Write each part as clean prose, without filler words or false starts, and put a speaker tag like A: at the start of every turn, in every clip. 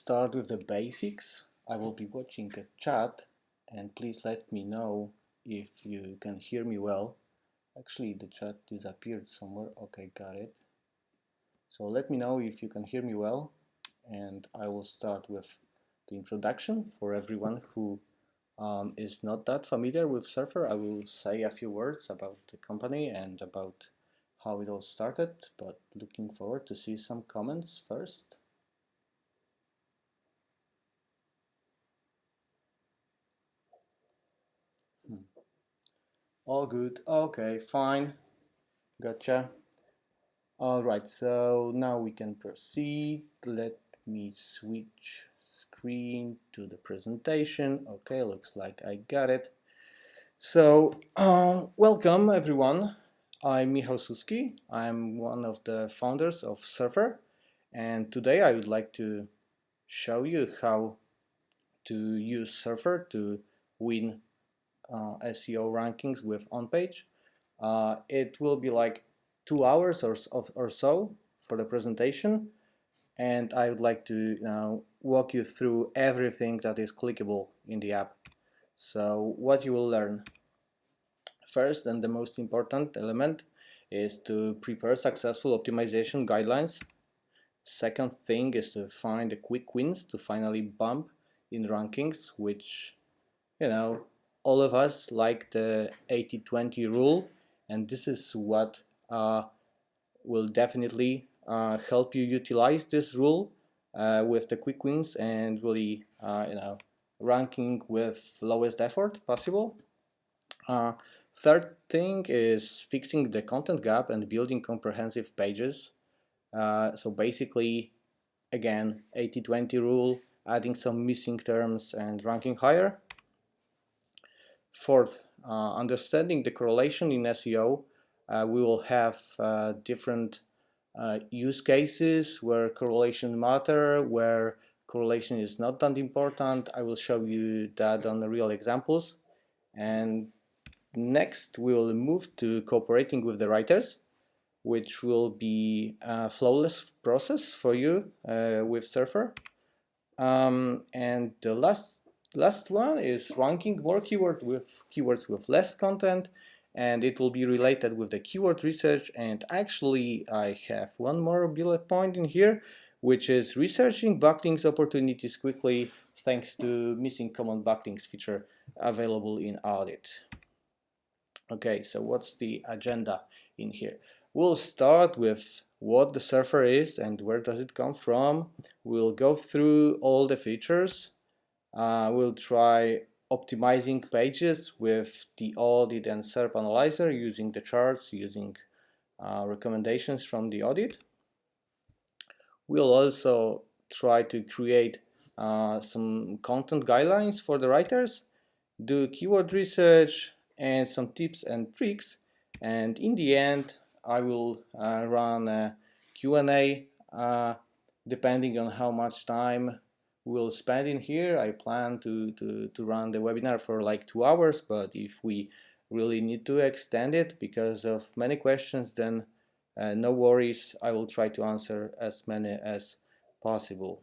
A: start with the basics. I will be watching a chat, and please let me know if you can hear me well. Actually, the chat disappeared somewhere. Okay, got it. So let me know if you can hear me well, and I will start with the introduction for everyone who is not that familiar with Surfer. I will say a few words about the company and about how it all started, but looking forward to see some comments first. All good. Okay, fine. Gotcha. All right, so now we can proceed. Let me switch screen to the presentation. Okay, looks like I got it. So, welcome everyone. I'm Michał Suski. I'm one of the founders of Surfer, and today I would like to show you how to use Surfer to win SEO rankings with on-page. It will be like 2 hours or so for the presentation, and I would like to walk you through everything that is clickable in the app. So what you will learn first, and the most important element, is to prepare successful optimization guidelines. Second thing is to find the quick wins to finally bump in rankings, which all of us like the 80-20 rule, and this is what will definitely help you utilize this rule with the quick wins and really ranking with lowest effort possible. Third thing is fixing the content gap and building comprehensive pages. So basically, again, 80-20 rule, adding some missing terms and ranking higher. Fourth, understanding the correlation in SEO. We will have different use cases where correlation matter, where correlation is not that important. I will show you that on the real examples. And next, we will move to cooperating with the writers, which will be a flawless process for you with Surfer. And the last one is ranking more keywords with less content, and it will be related with the keyword research. And actually I have one more bullet point in here, which is researching backlinks opportunities quickly thanks to missing common backlinks feature available in Audit. Okay, so what's the agenda in here? We'll start with what the Surfer is and where does it come from. We'll go through all the features. We'll try optimizing pages with the Audit and SERP analyzer, using the charts, using recommendations from the audit. We'll also try to create some content guidelines for the writers, do keyword research, and some tips and tricks. And in the end, I will run a Q&A depending on how much time we'll spend in here. I plan to run the webinar for like 2 hours, but if we really need to extend it because of many questions, then no worries, I will try to answer as many as possible.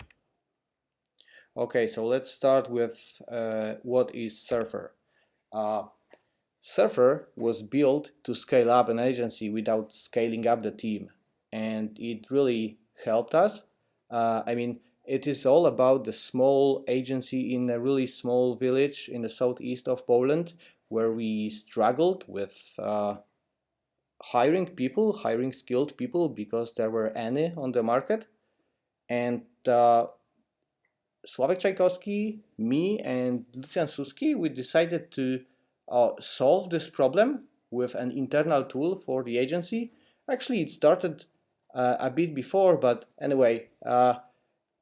A: Okay, so let's start with what is Surfer. Surfer was built to scale up an agency without scaling up the team, and it really helped us. I mean, it is all about the small agency in a really small village in the southeast of Poland, where we struggled with hiring skilled people because there were any on the market. And Sławek Czajkowski, me, and Lucian Suski, we decided to solve this problem with an internal tool for the agency. Actually, it started a bit before, but anyway,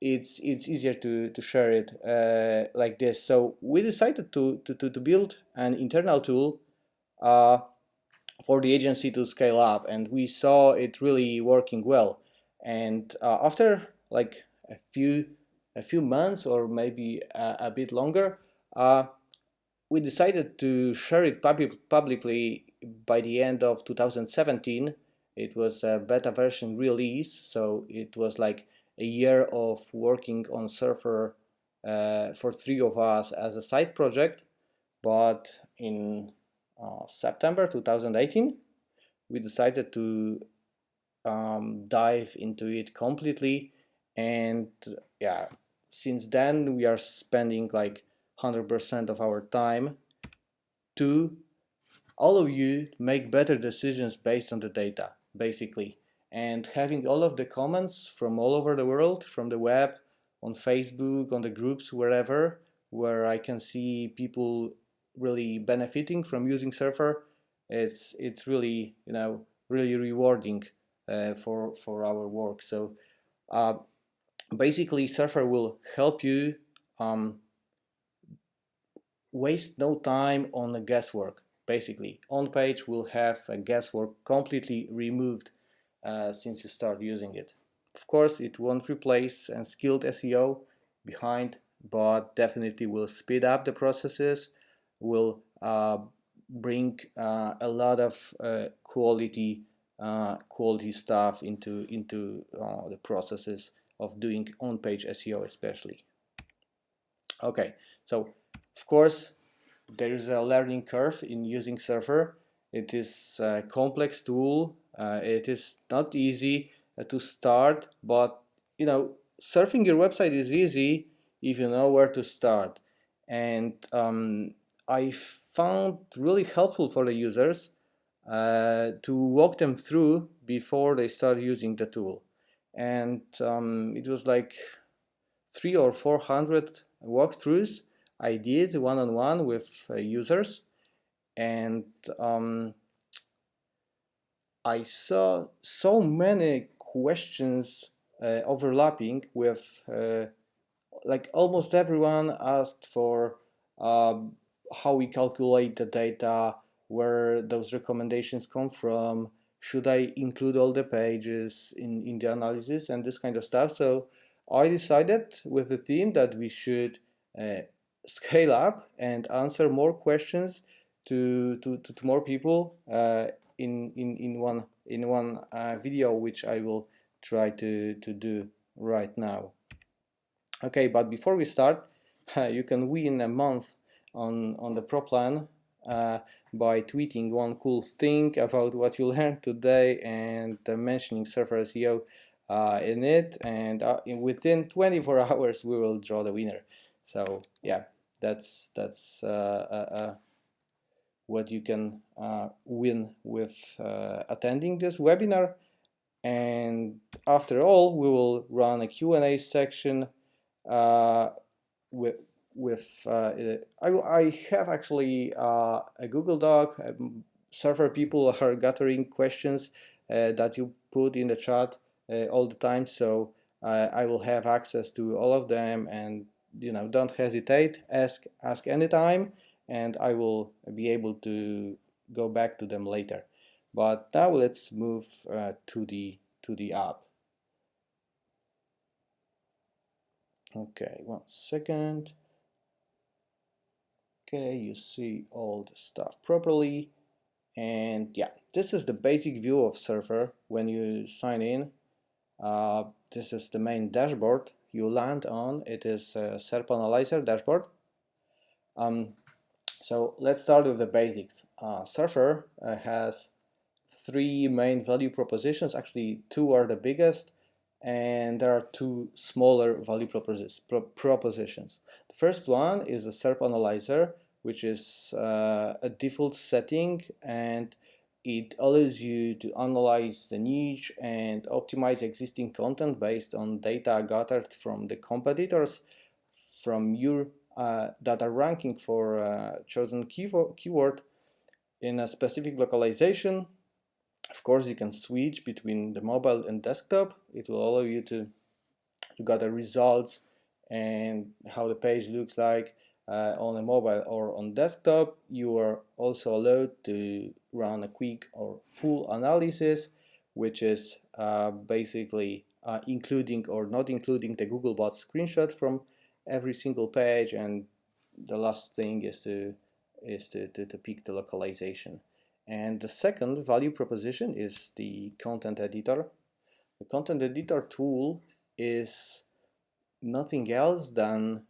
A: it's easier to share it like this. So we decided to build an internal tool for the agency to scale up, and we saw it really working well. And after like a few months or maybe a bit longer, we decided to share it publicly by the end of 2017. It was a beta version release, so it was like a year of working on Surfer for 3 of us as a side project, but in September 2018 we decided to dive into it completely, and yeah, since then we are spending like 100% of our time to all of you make better decisions based on the data, basically. And having all of the comments from all over the world, from the web, on Facebook, on the groups, wherever, where I can see people really benefiting from using Surfer, it's really, really rewarding for our work. So uh, basically, Surfer will help you waste no time on the guesswork. Basically, on page will have a guesswork completely removed since you start using it. Of course, it won't replace a skilled SEO behind, but definitely will speed up the processes, will bring a lot of quality stuff into the processes of doing on-page SEO, especially. Okay, so of course there is a learning curve in using Surfer. It is a complex tool. It is not easy to start, but surfing your website is easy if you know where to start. And I found really helpful for the users to walk them through before they start using the tool. And it was like 300 or 400 walkthroughs I did one-on-one with users, and I saw so many questions overlapping with like almost everyone asked for how we calculate the data, where those recommendations come from, should I include all the pages in the analysis, and this kind of stuff. So I decided with the team that we should scale up and answer more questions to more people in one video, which I will try to do right now. Okay, but before we start, you can win a month on the Pro plan by tweeting one cool thing about what you learned today and mentioning Surfer SEO in it, and within 24 hours we will draw the winner. So yeah, that's what you can win with attending this webinar. And after all, we will run a Q&A section with I have actually a Google Doc. Surfer people are gathering questions that you put in the chat all the time, so I will have access to all of them, and don't hesitate, ask anytime, and I will be able to go back to them later. But now let's move to the app. Okay, 1 second. Okay, you see all the stuff properly. And yeah, this is the basic view of Surfer when you sign in. This is the main dashboard you land on. It is a SERP analyzer dashboard. So let's start with the basics. Surfer has 3 main value propositions. Actually, 2 are the biggest, and there are 2 smaller value propositions. The first one is a SERP analyzer, which is a default setting, and it allows you to analyze the niche and optimize existing content based on data gathered from the competitors from your that are ranking for a chosen keyword in a specific localization. Of course, you can switch between the mobile and desktop. It will allow you to gather results and how the page looks like on a mobile or on desktop. You are also allowed to run a quick or full analysis, which is basically including or not including the Googlebot screenshot from every single page, and the last thing is to pick the localization. And the second value proposition is the content editor. The content editor tool is nothing else than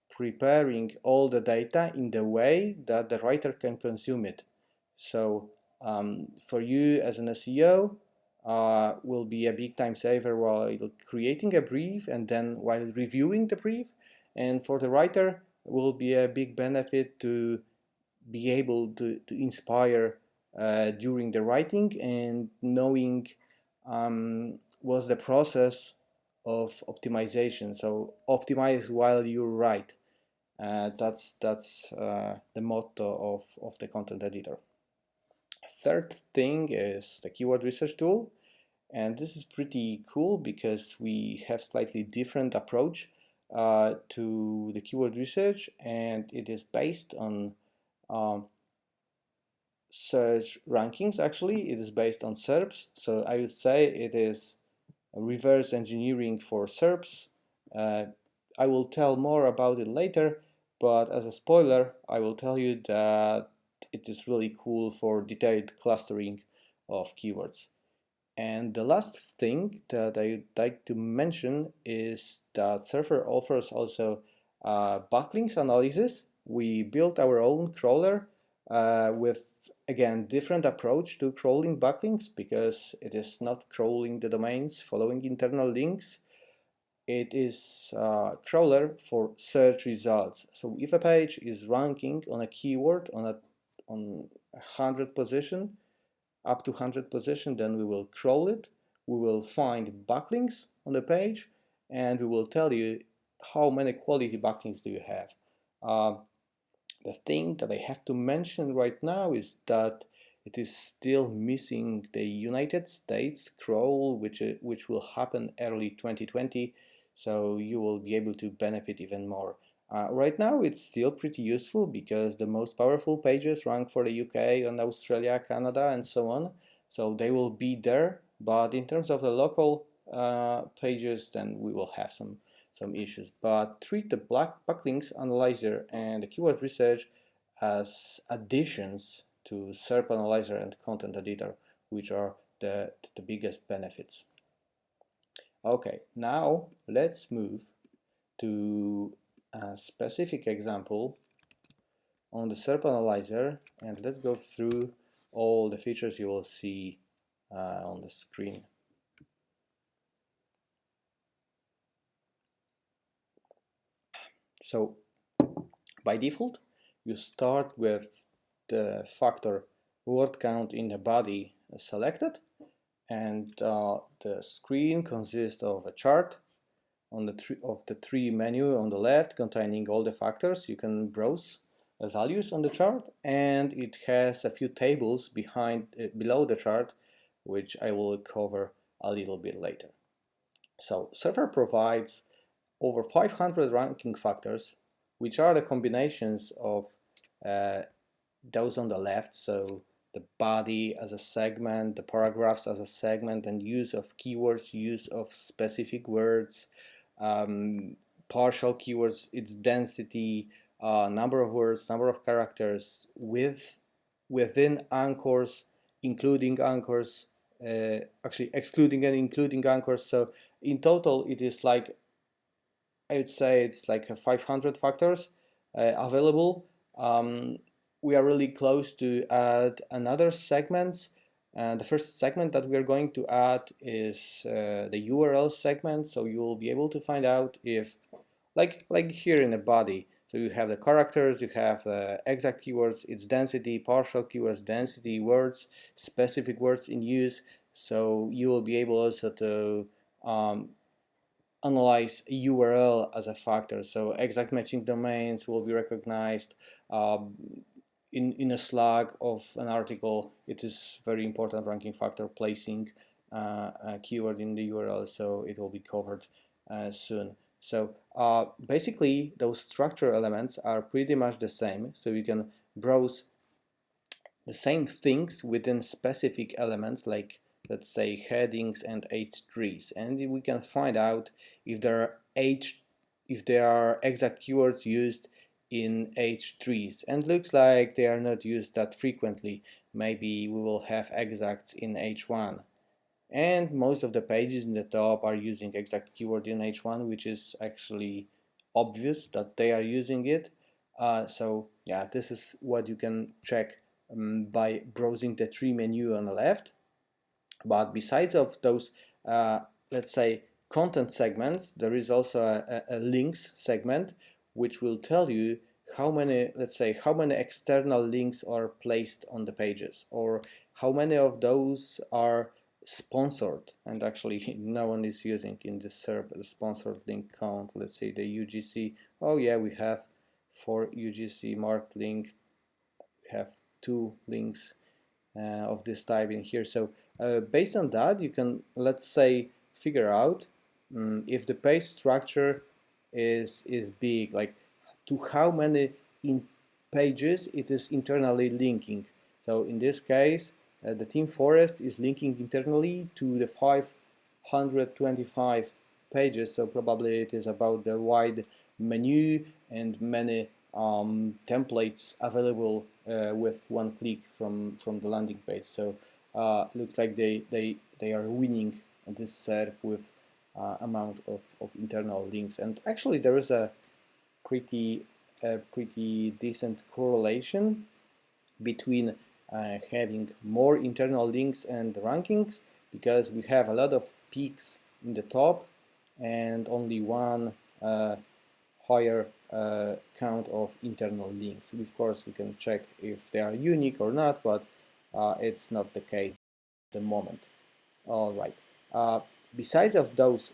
A: preparing all the data in the way that the writer can consume it. So for you as an SEO, will be a big time saver while creating a brief and then while reviewing the brief. And for the writer, will be a big benefit to be able to inspire during the writing and knowing what's the process of optimization. So optimize while you write. That's the motto of the content editor. Third thing is the keyword research tool, and this is pretty cool because we have slightly different approach to the keyword research, and it is based on search rankings. Actually, it is based on SERPs, so I would say it is reverse engineering for SERPs. I will tell more about it later, but as a spoiler, I will tell you that it is really cool for detailed clustering of keywords. And the last thing that I'd like to mention is that Surfer offers also backlinks analysis. We built our own crawler with, again, different approach to crawling backlinks because it is not crawling the domains following internal links. It is a crawler for search results. So if a page is ranking on a keyword on 100 position, up to 100 position, then we will crawl it. We will find backlinks on the page, and we will tell you how many quality backlinks do you have. The thing that I have to mention right now is that it is still missing the United States crawl, which will happen early 2020, so you will be able to benefit even more. Right now it's still pretty useful because the most powerful pages rank for the UK and Australia, Canada, and so on, so they will be there, but in terms of the local pages, then we will have some issues. But treat the backlinks analyzer and the keyword research as additions to SERP analyzer and content editor, which are the biggest benefits. Okay, now let's move to a specific example on the SERP analyzer, and let's go through all the features you will see on the screen. So by default, you start with the factor word count in the body selected, and the screen consists of a chart on the three menu on the left containing all the factors. You can browse the values on the chart, and it has a few tables below the chart, which I will cover a little bit later. So Surfer provides over 500 ranking factors, which are the combinations of those on the left, so the body as a segment, the paragraphs as a segment, and use of keywords, use of specific words, partial keywords, its density, number of words, number of characters, within anchors, including anchors, actually excluding and including anchors. So in total, it is like, I would say it's like 500 factors available. We are really close to add another segments. The first segment that we are going to add is the URL segment. So you will be able to find out if, like here in the body, so you have the characters, you have the exact keywords, its density, partial keywords, density, words, specific words in use. So you will be able also to analyze a URL as a factor. So exact matching domains will be recognized. In a slug of an article, it is very important ranking factor, placing a keyword in the URL, so it will be covered soon. So basically those structure elements are pretty much the same, so you can browse the same things within specific elements, like let's say headings and H3s, and we can find out if there are exact keywords used in H3s, and looks like they are not used that frequently. Maybe we will have exacts in H1. and most of the pages in the top are using exact keyword in H1, which is actually obvious that they are using it. So yeah, this is what you can check by browsing the tree menu on the left. But besides of those, let's say, content segments, there is also a links segment, which will tell you how many, let's say, how many external links are placed on the pages, or how many of those are sponsored. And actually, no one is using in this SERP the sponsored link count. Let's say the UGC. Oh yeah, we have 4 UGC marked link. We have 2 links of this type in here. So based on that, you can, let's say, figure out if the page structure is big, like to how many pages it is internally linking. So in this case, the Team Forest is linking internally to the 525 pages, so probably it is about the wide menu and many templates available with one click from the landing page. So looks like they are winning this SERP with amount of internal links. And actually there is a pretty decent correlation between having more internal links and rankings, because we have a lot of peaks in the top and only one higher count of internal links. Of course, we can check if they are unique or not, but it's not the case at the moment. All right. Besides of those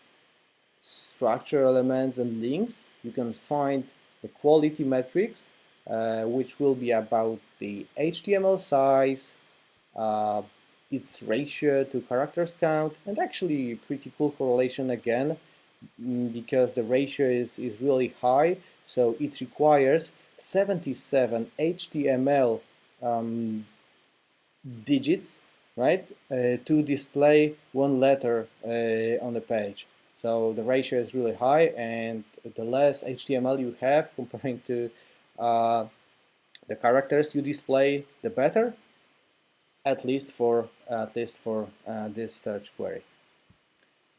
A: structure elements and links, you can find the quality metrics, which will be about the HTML size, its ratio to characters count, and actually pretty cool correlation again, because the ratio is really high, so it requires 77 HTML digits, right, to display one letter on the page. So the ratio is really high, and the less HTML you have comparing to the characters you display, the better. At least for this search query.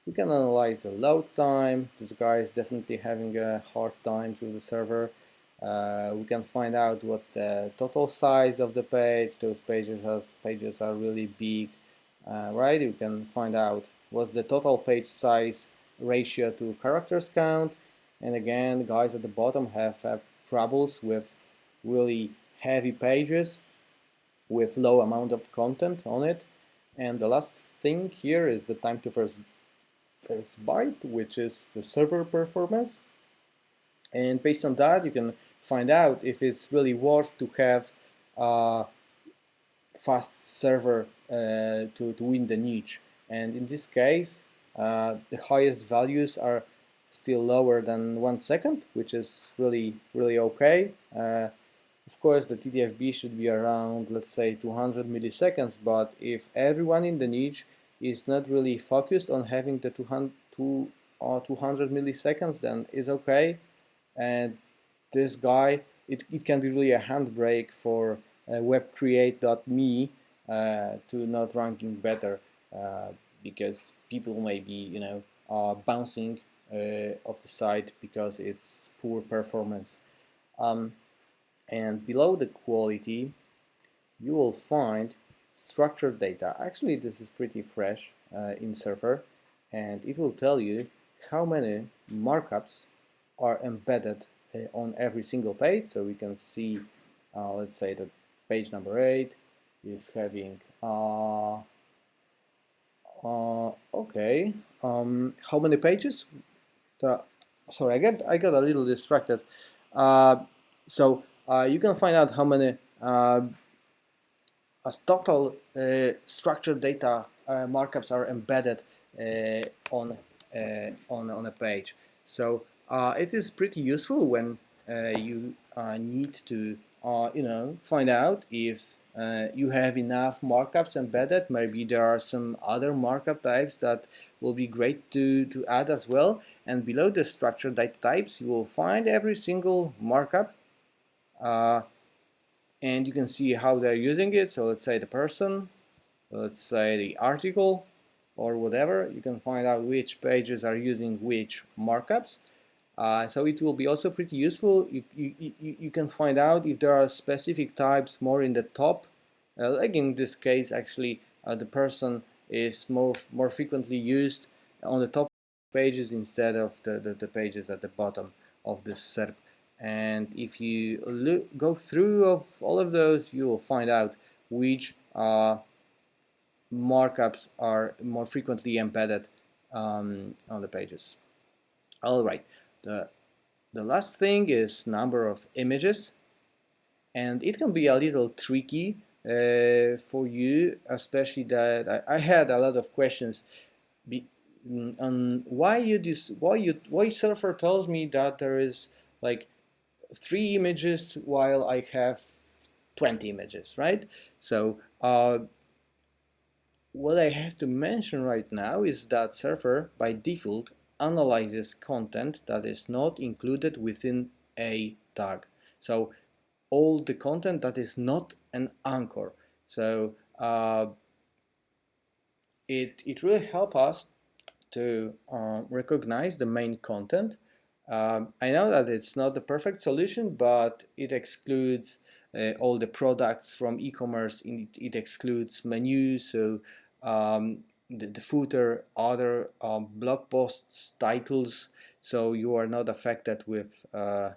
A: We can analyze the load time. This guy is definitely having a hard time through the server. We can find out what's the total size of the page. Those pages are really big, right? You can find out what's the total page size ratio to characters count. And again, guys at the bottom have troubles with really heavy pages with low amount of content on it. And the last thing here is the time to first byte, which is the server performance. And based on that, you can find out if it's really worth to have a fast server to win the niche. And in this case, the highest values are still lower than 1 second, which is really okay. Of course, the TTFB should be around, let's say, 200 milliseconds, but if everyone in the niche is not really focused on having the 200 milliseconds, then it's okay. And this guy, it can be really a handbrake for webcreate.me to not ranking better, because people may be, bouncing off the site because it's poor performance. And below the quality, you will find structured data. Actually, this is pretty fresh in Server, and it will tell you how many markups are embedded on every single page. So we can see, let's say that page number 8 is having okay, how many pages? Sorry, I got a little distracted. So you can find out how many as total structured data markups are embedded on a page. So it is pretty useful when you need to find out if you have enough markups embedded. Maybe there are some other markup types that will be great to add as well. And below the structured data types, you will find every single markup. And you can see how they're using it. So let's say the person, let's say the article, or whatever. You can find out which pages are using which markups. So it will be also pretty useful. You can find out if there are specific types more in the top. Like in this case, actually, the person is more frequently used on the top pages instead of the pages at the bottom of the SERP. And if you go through of all of those, you will find out which markups are more frequently embedded on the pages. All right, the last thing is number of images, and it can be a little tricky for you, especially that I had a lot of questions on why Surfer tells me that there is like 3 images while I have 20 images, right? So what I have to mention right now is that Surfer by default analyzes content that is not included within a tag. So all the content that is not an anchor. So it really helps us to recognize the main content. I know that it's not the perfect solution, but it excludes all the products from e-commerce. It excludes menus, so the footer, other blog posts, titles. So you are not affected with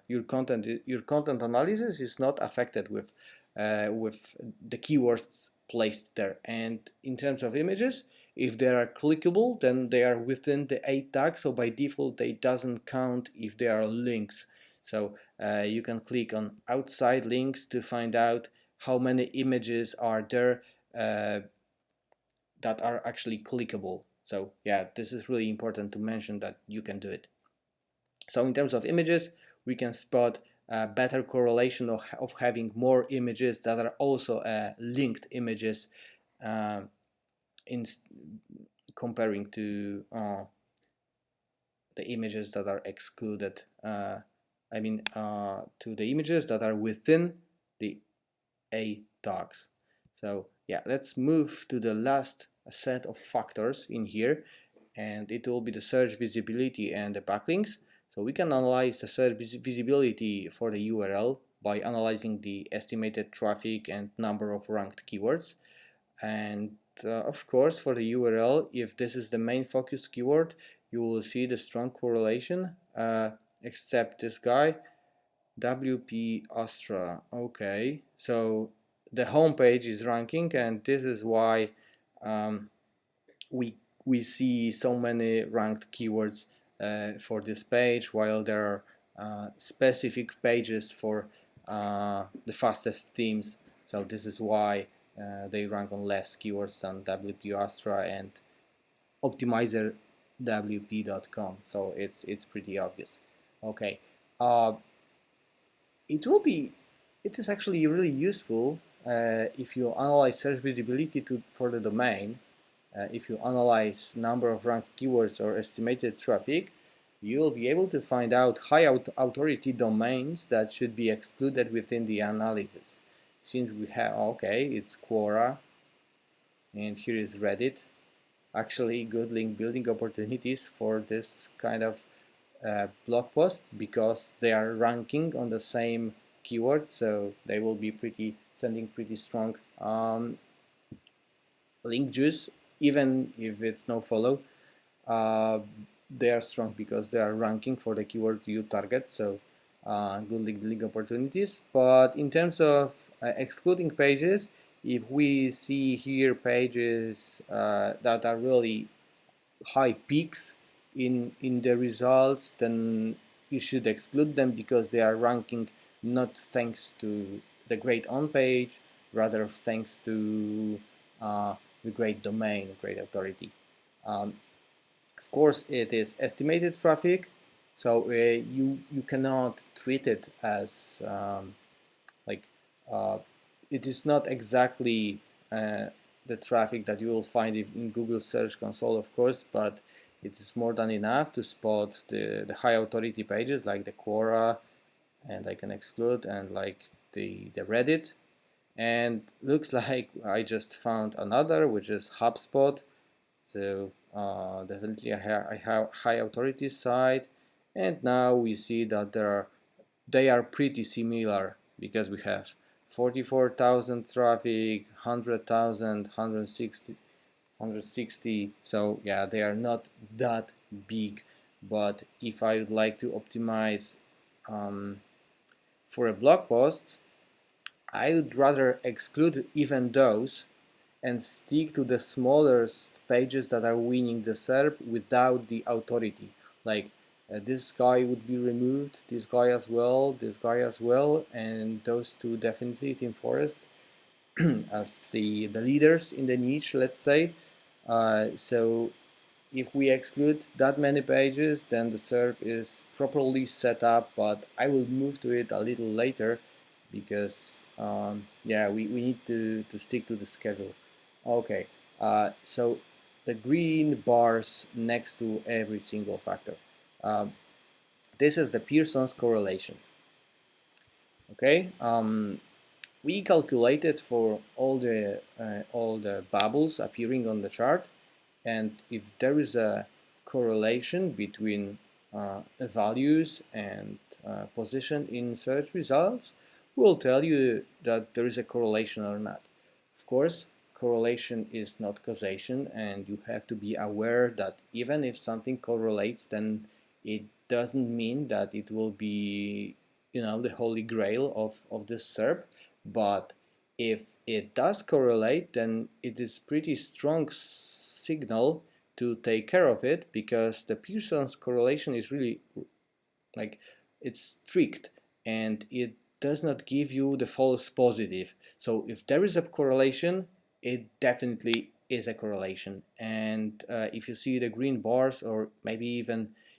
A: your content. Your content analysis is not affected with the keywords placed there. And in terms of images, if they are clickable, then they are within the A tag, so by default they doesn't count if they are links. So you can click on outside links to find out how many images are there that are actually clickable. So yeah, this is really important to mention that you can do it. So in terms of images, we can spot a better correlation of having more images that are also linked images in comparing to the images that are excluded. To the images that are within the A tags. So yeah, let's move to the last set of factors in here, and it will be the search visibility and the backlinks. So we can analyze the search visibility for the URL by analyzing the estimated traffic and number of ranked keywords. And of course, for the URL, if this is the main focus keyword, you will see the strong correlation, except this guy, WP Astra. Okay, so the home page is ranking, and this is why we see so many ranked keywords for this page, while there are specific pages for the fastest themes. So this is why they rank on less keywords than WP Astra and optimizer wp.com. So it's pretty obvious. Okay, it is actually really useful if you analyze search visibility for the domain. If you analyze number of ranked keywords or estimated traffic, you will be able to find out high authority domains that should be excluded within the analysis. Since we have, okay, it's Quora, and here is Reddit. Actually, good link building opportunities for this kind of blog post, because they are ranking on the same keyword, so they will be sending pretty strong link juice, even if it's no follow. They are strong because they are ranking for the keyword you target, so good link opportunities. But in terms of excluding pages, if we see here pages that are really high peaks in the results, then you should exclude them because they are ranking not thanks to the great on page, rather thanks to the great domain, great authority. Of course, it is estimated traffic, so you cannot treat it as like it is not exactly the traffic that you will find in Google Search Console, of course, but it is more than enough to spot the high authority pages like the Quora, and I can exclude, and like the Reddit. And looks like I just found another, which is HubSpot. So definitely I have high authority site, and now we see that they are pretty similar because we have 44,000 traffic, 100,000, 160. So yeah, they are not that big. But if I would like to optimize for a blog post, I would rather exclude even those and stick to the smallest pages that are winning the SERP without the authority. Like this guy would be removed, this guy as well, this guy as well, and those two definitely, Team Forest, as the leaders in the niche, let's say. So if we exclude that many pages, then the SERP is properly set up, but I will move to it a little later because yeah, we need to stick to the schedule. Okay, so the green bars next to every single factor. Um, this is the Pearson's correlation. Okay, we calculated for all the bubbles appearing on the chart, and if there is a correlation between values and position in search results, we'll tell you that there is a correlation or not. Of course, correlation is not causation, and you have to be aware that even if something correlates, then it doesn't mean that it will be, you know, the holy grail of the SERP. But if it does correlate, then it is pretty strong signal to take care of it, because the Pearson's correlation is really like, it's strict and it does not give you the false positive. So if there is a correlation, it definitely is a correlation. And if you see the green bars, or maybe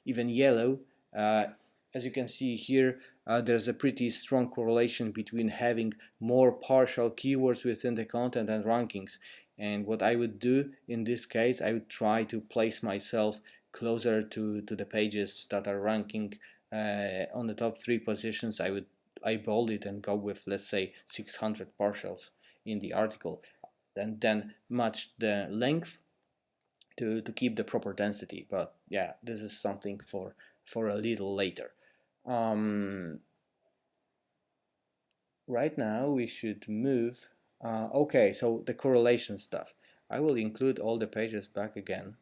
A: even yellow, as you can see here, there's a pretty strong correlation between having more partial keywords within the content and rankings. And what I would do in this case, I would try to place myself closer to the pages that are ranking on the top 3 positions. I would eyeball it and go with, let's say, 600 partials in the article, and then match the length to keep the proper density. But yeah, this is something for a little later. Right now we should move. Okay, so the correlation stuff. I will include all the pages back again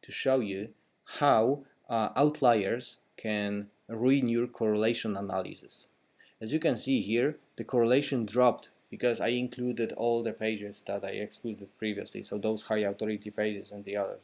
A: to show you how outliers can ruin your correlation analysis. As you can see here, the correlation dropped because I included all the pages that I excluded previously, so those high authority pages and the others.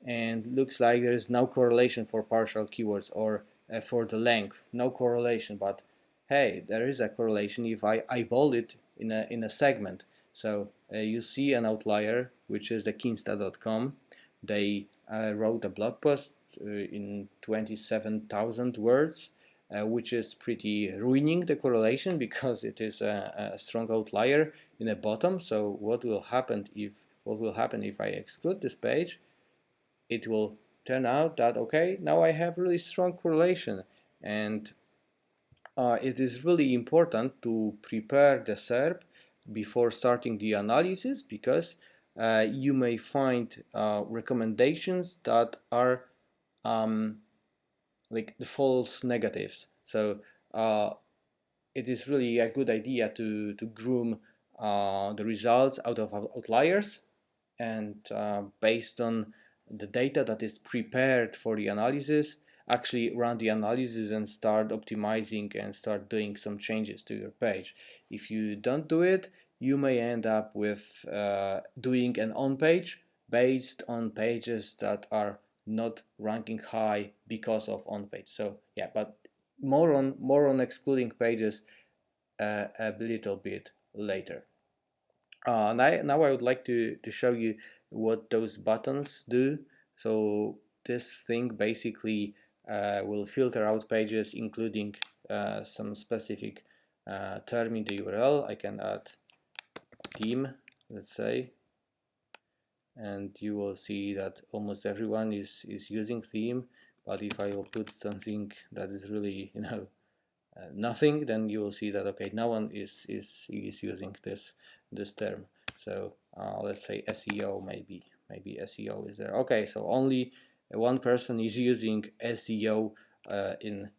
A: And looks like there is no correlation for partial keywords, or for the length, no correlation. But hey, there is a correlation if I eyeball it in a segment. So you see an outlier, which is the kinsta.com. They wrote a blog post in 27,000 words, which is pretty ruining the correlation because it is a strong outlier in the bottom. So what will happen if I exclude this page? It will turn out that, okay, now I have really strong correlation. And it is really important to prepare the SERP before starting the analysis, because you may find recommendations that are like the false negatives. So it is really a good idea to groom the results out of outliers, and based on the data that is prepared for the analysis, actually run the analysis and start optimizing and start doing some changes to your page. If you don't do it, you may end up with doing an on-page based on pages that are not ranking high because of on-page. So yeah, but more on excluding pages a little bit later. Now I would like to show you what those buttons do. So this thing basically will filter out pages including some specific term in the URL. I can add theme, let's say, and you will see that almost everyone is using theme. But if I will put something that is really, you know, nothing, then you will see that, okay, no one is using this term. So let's say SEO maybe. maybe SEO is there. Okay, so only one person is using SEO in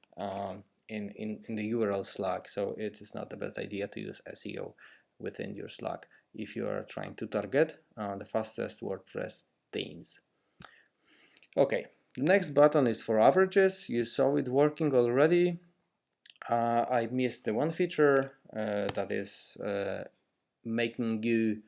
A: the URL Slack, so it is not the best idea to use SEO within your Slack if you are trying to target the fastest WordPress themes. Okay, the next button is for averages. You saw it working already. I missed the one feature that is making you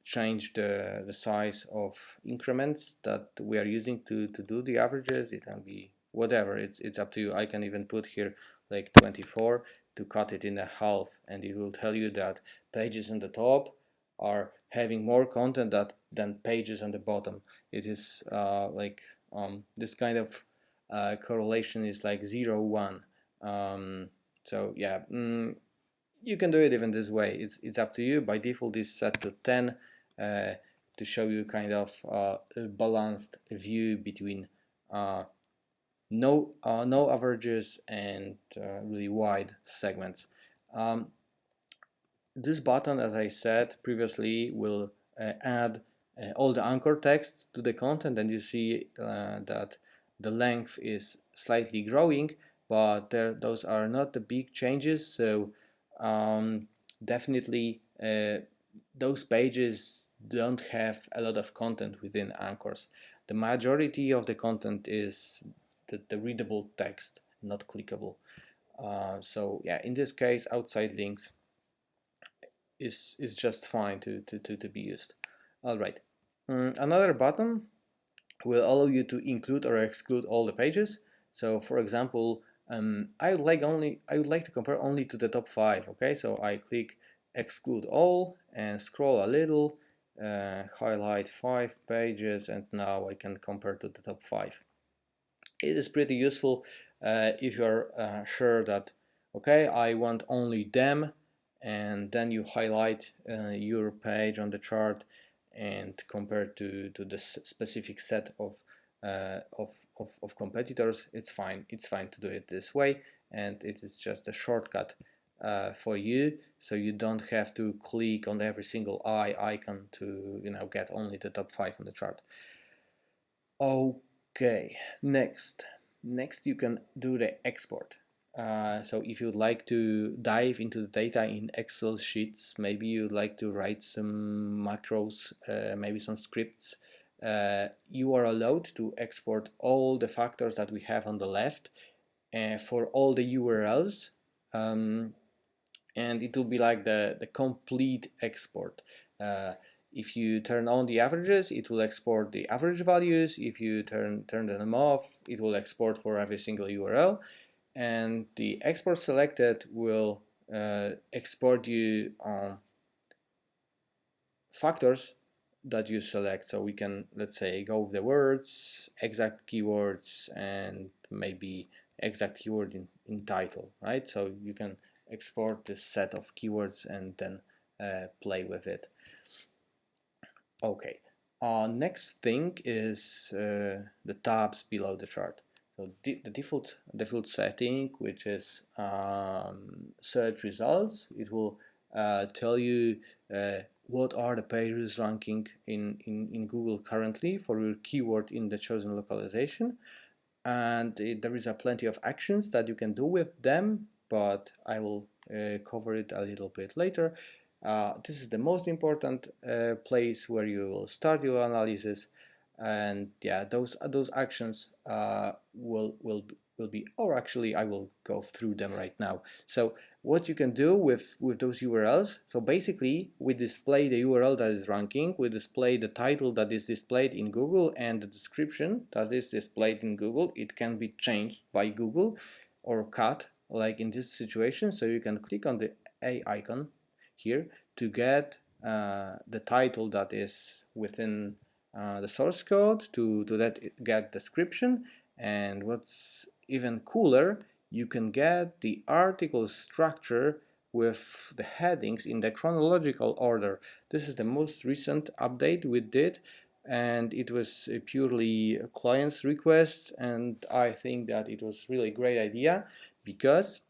A: change the size of increments that we are using to do the averages. It can be whatever, it's up to you. I can even put here like 24 to cut it in half, and it will tell you that pages on the top are having more content than pages on the bottom. It is this kind of correlation is like 0, 1. So yeah, you can do it even this way. It's up to you. By default, it's set to 10 to show you kind of a balanced view between no averages and really wide segments. This button, as I said previously, will add all the anchor text to the content, and you see that the length is slightly growing, but those are not the big changes. So definitely those pages don't have a lot of content within anchors. The majority of the content is the readable text, not clickable. So yeah, in this case, outside links is just fine to be used. All right. Another button will allow you to include or exclude all the pages. So for example, I would like to compare only to the top 5. Okay, so I click exclude all and scroll a little, highlight 5 pages, and now I can compare to the top 5. It is pretty useful if you're sure that, okay, I want only them, and then you highlight your page on the chart and compare to the specific set of competitors. It's fine to do it this way, and it is just a shortcut for you, so you don't have to click on every single icon to get only the top 5 on the chart. Okay, next you can do the export. So if you'd like to dive into the data in Excel sheets, maybe you'd like to write some macros, maybe some scripts, you are allowed to export all the factors that we have on the left for all the URLs, and it will be like the complete export. If you turn on the averages, it will export the average values. If you turn them off, it will export for every single URL, and the export selected will export you factors that you select. So we can, let's say, go with the words, exact keywords, and maybe exact keyword in title, right? So you can export this set of keywords and then play with it. Okay, next thing is the tabs below the chart. So the default setting, which is search results, it will tell you what are the pages ranking in Google currently for your keyword in the chosen localization. And there is plenty of actions that you can do with them, but I will cover it a little bit later. This is the most important place where you will start your analysis, and yeah, those actions will be, or actually I will go through them right now. So what you can do with those URLs, so basically we display the URL that is ranking, we display the title that is displayed in Google, and the description that is displayed in Google. It can be changed by Google or cut, like in this situation. So you can click on the A icon here to get the title that is within the source code, to get description, and what's even cooler, you can get the article structure with the headings in the chronological order. This is the most recent update we did, and it was purely a client's request, and I think that it was really a great idea, because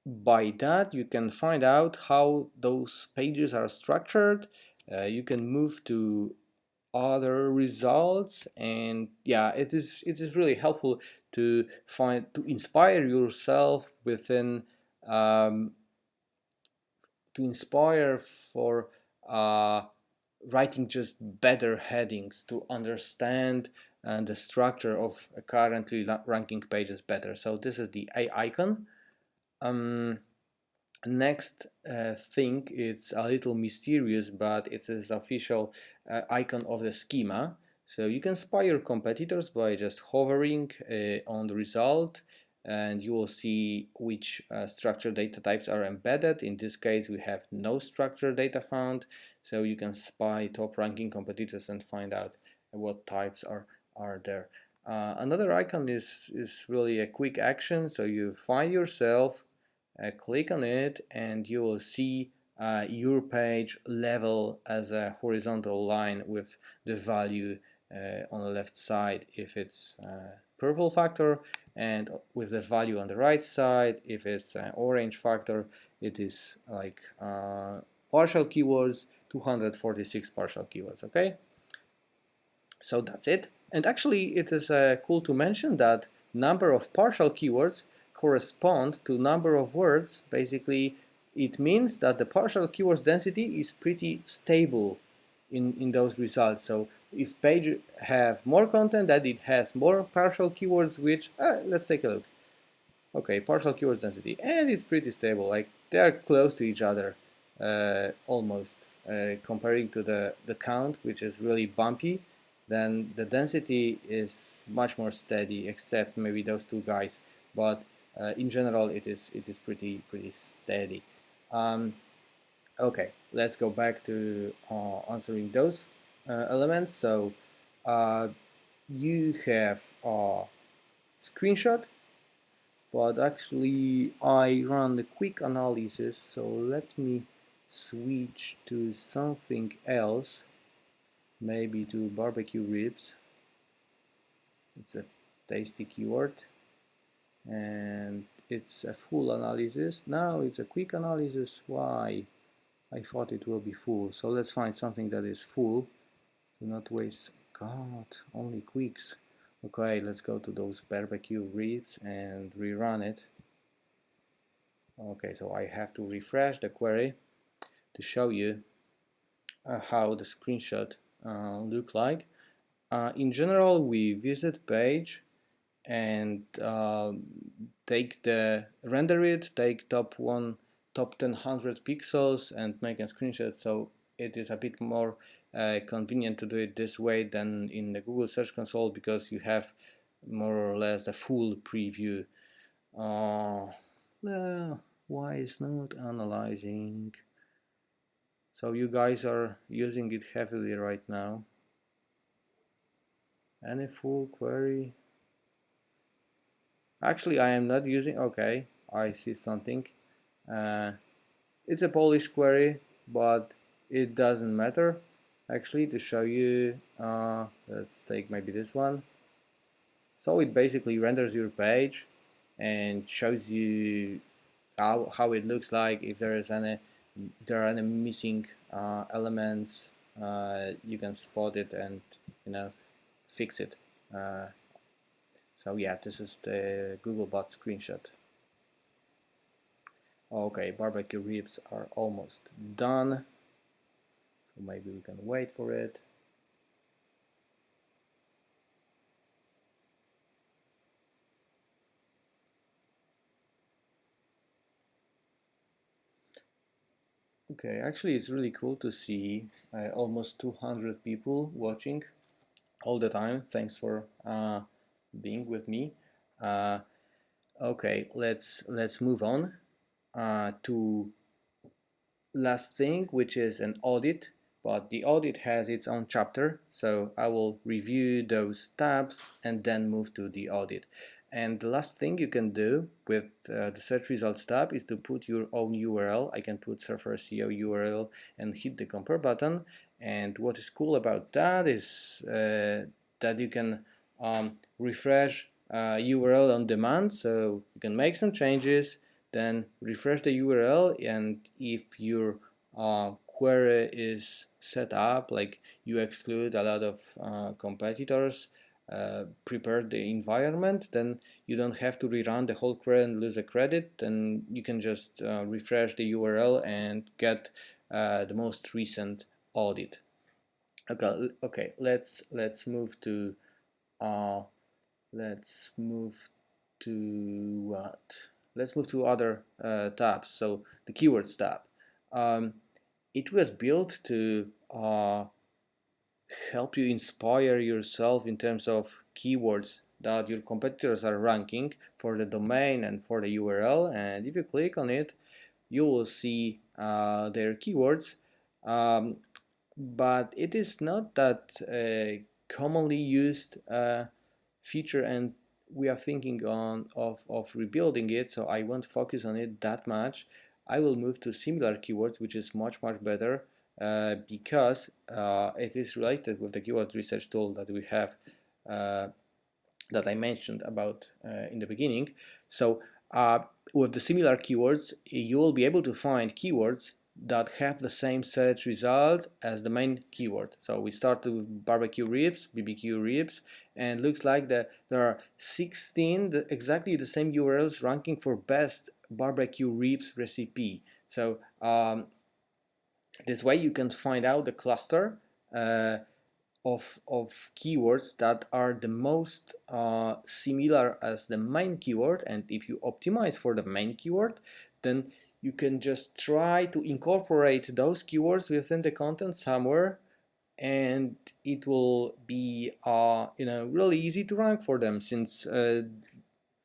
A: by that you can find out how those pages are structured. You can move to other results. And yeah, it is really helpful to inspire yourself within to inspire for writing just better headings, to understand the structure of currently ranking pages better. So this is the A icon. Next thing, it's a little mysterious, but it's an official icon of the schema. So you can spy your competitors by just hovering on the result, and you will see which structured data types are embedded. In this case, we have no structured data found, so you can spy top ranking competitors and find out what types are there. Another icon is really a quick action. So you find yourself, click on it, and you will see your page level as a horizontal line with the value on the left side if it's purple factor, and with the value on the right side if it's orange factor. It is like partial keywords, 246 partial keywords. Okay, so that's it. And actually, it is cool to mention that number of partial keywords correspond to number of words. Basically, it means that the partial keywords density is pretty stable in those results. So if page have more content, that it has more partial keywords, which let's take a look. Okay, partial keywords density, and it's pretty stable. Like they are close to each other, almost. Comparing to the count, which is really bumpy, then the density is much more steady, except maybe those two guys. But in general, it is pretty steady. Okay, let's go back to answering those elements. So you have a screenshot, but actually I run the quick analysis. So let me switch to something else, maybe to barbecue ribs. It's a tasty keyword, and it's a full analysis. Now it's a quick analysis. Why? I thought it will be full. So let's find something that is full. Do not waste. God, only quicks. Okay, let's go to those barbecue ribs and rerun it. Okay, so I have to refresh the query to show you how the screenshot look like. In general, we visit page and render it, take top 10 100 pixels and make a screenshot. So it is a bit more convenient to do it this way than in the Google Search Console, because you have more or less the full preview. Why is not analyzing? So you guys are using it heavily right now. Any full query? Actually, I am not using. Okay, I see something. It's a Polish query, but it doesn't matter. Actually, to show you, let's take maybe this one. So it basically renders your page and shows you how it looks like. If there are any missing elements, you can spot it and fix it. So yeah, this is the Googlebot screenshot. Okay, barbecue ribs are almost done, so maybe we can wait for it. Okay, actually it's really cool to see almost 200 people watching all the time. Thanks for being with me. Okay, let's move on to last thing, which is an audit. But the audit has its own chapter, so I will review those tabs and then move to the audit. And the last thing you can do with the search results tab is to put your own URL. I can put Surfer SEO URL and hit the compare button. And what is cool about that is that you can refresh URL on demand. So you can make some changes, then refresh the URL, and if your query is set up, like you exclude a lot of competitors, prepare the environment, then you don't have to rerun the whole query and lose a credit. Then you can just refresh the URL and get the most recent audit. Okay, let's move to let's move to what? Let's move to other tabs. So the keywords tab. It was built to help you inspire yourself in terms of keywords that your competitors are ranking for the domain and for the URL. And if you click on it, you will see their keywords. But it is not that commonly used feature, and we are thinking of rebuilding it, so I won't focus on it that much. I will move to similar keywords, which is much better because it is related with the keyword research tool that we have that I mentioned about in the beginning. So with the similar keywords, you will be able to find keywords that have the same search result as the main keyword. So we started with barbecue ribs, BBQ ribs, and looks like that there are 16 exactly the same URLs ranking for best barbecue ribs recipe. So this way you can find out the cluster of keywords that are the most similar as the main keyword, and if you optimize for the main keyword, then you can just try to incorporate those keywords within the content somewhere, and it will be really easy to rank for them, since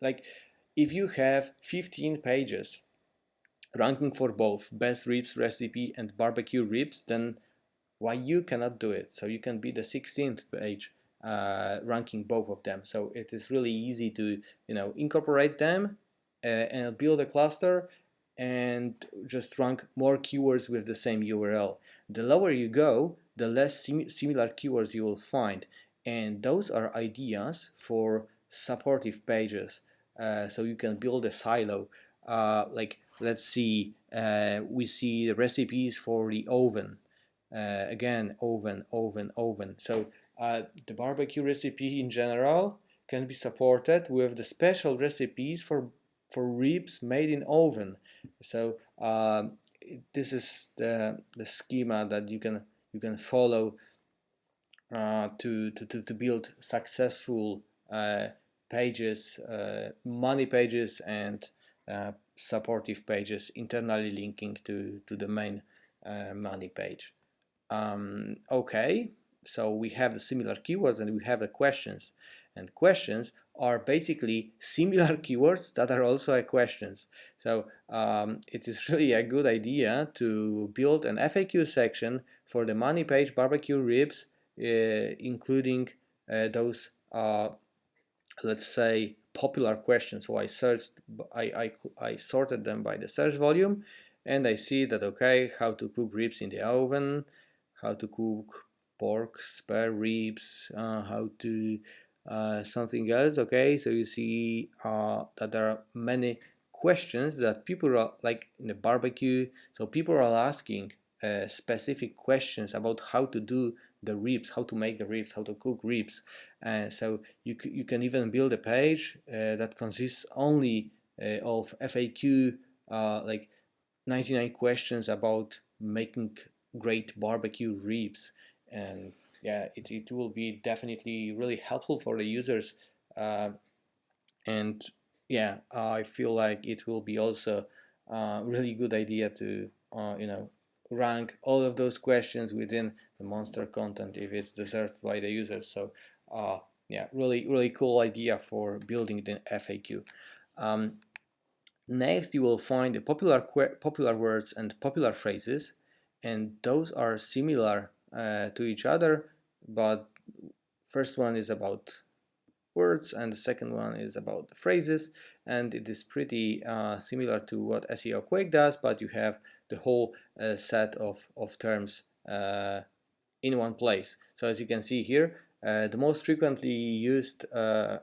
A: like if you have 15 pages ranking for both best ribs recipe and barbecue ribs, then why you cannot do it? So you can be the 16th page ranking both of them. So it is really easy to incorporate them and build a cluster and just rank more keywords with the same URL. The lower you go, the less similar keywords you will find, and those are ideas for supportive pages. So you can build a silo. Like let's see, we see the recipes for the oven. Again, oven. So the barbecue recipe in general can be supported with the special recipes for ribs made in oven. So this is the schema that you can follow to build successful pages, money pages, and supportive pages internally linking to the main money page. Okay, so we have the similar keywords and we have the questions, and questions are basically similar keywords that are also questions. So it is really a good idea to build an FAQ section for the money page barbecue ribs, including those let's say popular questions. So I searched, I sorted them by the search volume, and I see that okay, how to cook ribs in the oven, how to cook pork spare ribs, how to something else. Okay, so you see that there are many questions that people are like in the barbecue. So people are asking specific questions about how to do the ribs, how to make the ribs, how to cook ribs. So you can even build a page that consists only of FAQ, like 99 questions about making great barbecue ribs. And yeah, it will be definitely really helpful for the users. And yeah, I feel like it will be also a really good idea to rank all of those questions within the monster content if it's deserved by the users. So yeah, really cool idea for building the FAQ. Next, you will find the popular words and popular phrases, and those are similar to each other, but first one is about words and the second one is about the phrases, and it is pretty similar to what SEO Quake does, but you have the whole set of terms in one place. So as you can see here, the most frequently used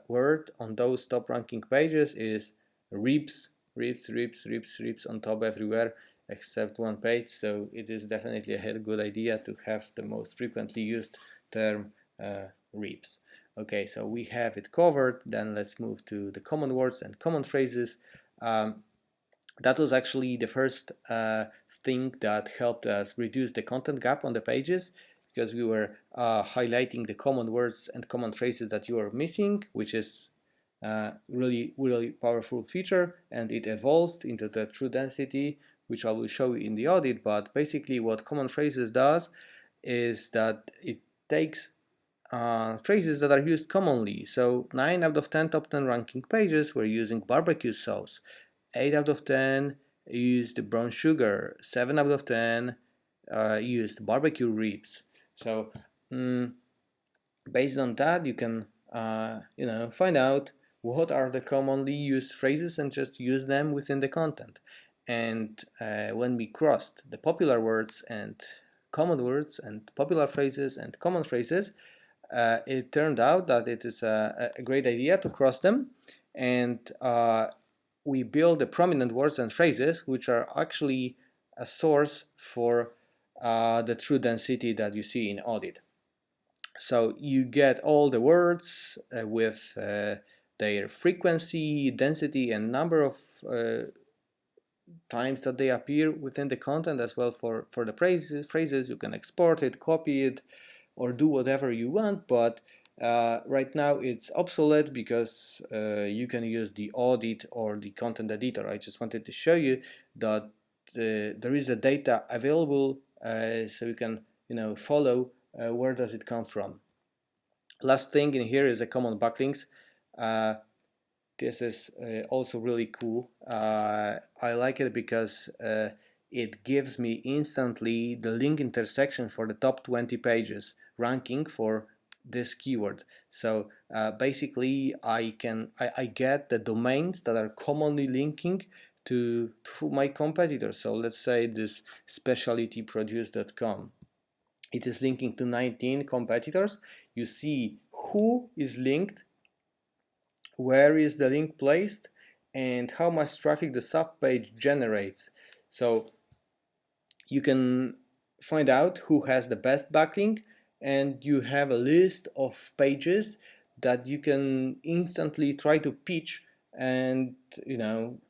A: word on those top ranking pages is ribs on top everywhere, except one page, so it is definitely a good idea to have the most frequently used term reps. Okay, so we have it covered. Then let's move to the common words and common phrases. That was actually the first thing that helped us reduce the content gap on the pages, because we were highlighting the common words and common phrases that you are missing, which is really powerful feature, and it evolved into the true density, which I will show you in the audit. But basically what common phrases does is that it takes phrases that are used commonly. So 9 out of 10 top 10 ranking pages were using barbecue sauce, 8 out of 10 used brown sugar, 7 out of 10 used barbecue ribs. So based on that, you can find out what are the commonly used phrases and just use them within the content. And when we crossed the popular words and common words and popular phrases and common phrases, it turned out that it is a great idea to cross them, and we build the prominent words and phrases, which are actually a source for the true density that you see in audit. So you get all the words with their frequency, density, and number of times that they appear within the content, as well for the phrases. You can export it, copy it, or do whatever you want, but right now it's obsolete because you can use the audit or the content editor. I just wanted to show you that there is a data available, so you can follow where does it come from. Last thing in here is a common backlinks. This is also really cool. I like it because it gives me instantly the link intersection for the top 20 pages ranking for this keyword. So basically I get the domains that are commonly linking to my competitors. So let's say this specialityproduce.com. It is linking to 19 competitors. You see who is linked, where is the link placed, and how much traffic the subpage generates. So you can find out who has the best backlink, and you have a list of pages that you can instantly try to pitch and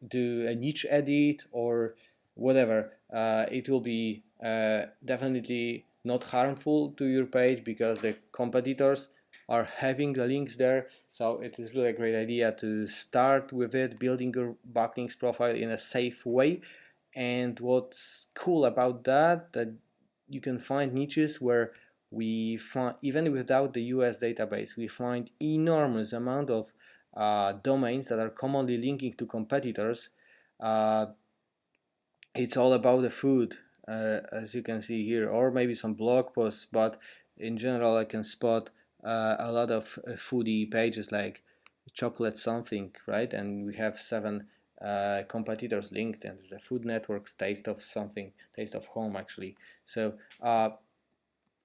A: do a niche edit or whatever. It will be definitely not harmful to your page because the competitors are having the links there. So it is really a great idea to start with it, building your backlinks profile in a safe way. And what's cool about that you can find niches where we find, even without the US database, we find enormous amount of domains that are commonly linking to competitors. It's all about the food, as you can see here, or maybe some blog posts, but in general I can spot a lot of foodie pages like chocolate something, right? And we have 7 competitors linked, and the Food Network's taste of something, taste of home actually. So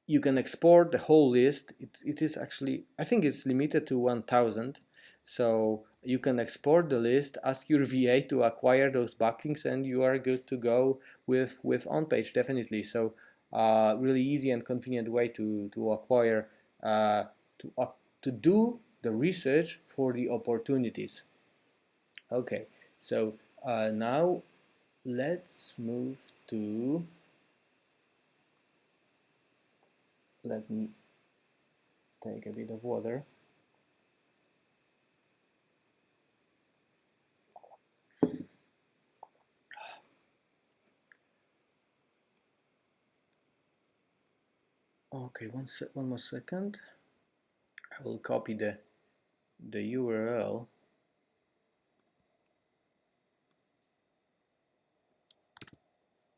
A: you can export the whole list. It is actually, I think it's limited to 1000. So you can export the list, ask your VA to acquire those backlinks, and you are good to go with on-page, definitely. So really easy and convenient way to acquire, to do the research for the opportunities. Okay, so now let's move to, let me take a bit of water. Okay, one more second. I will copy the URL.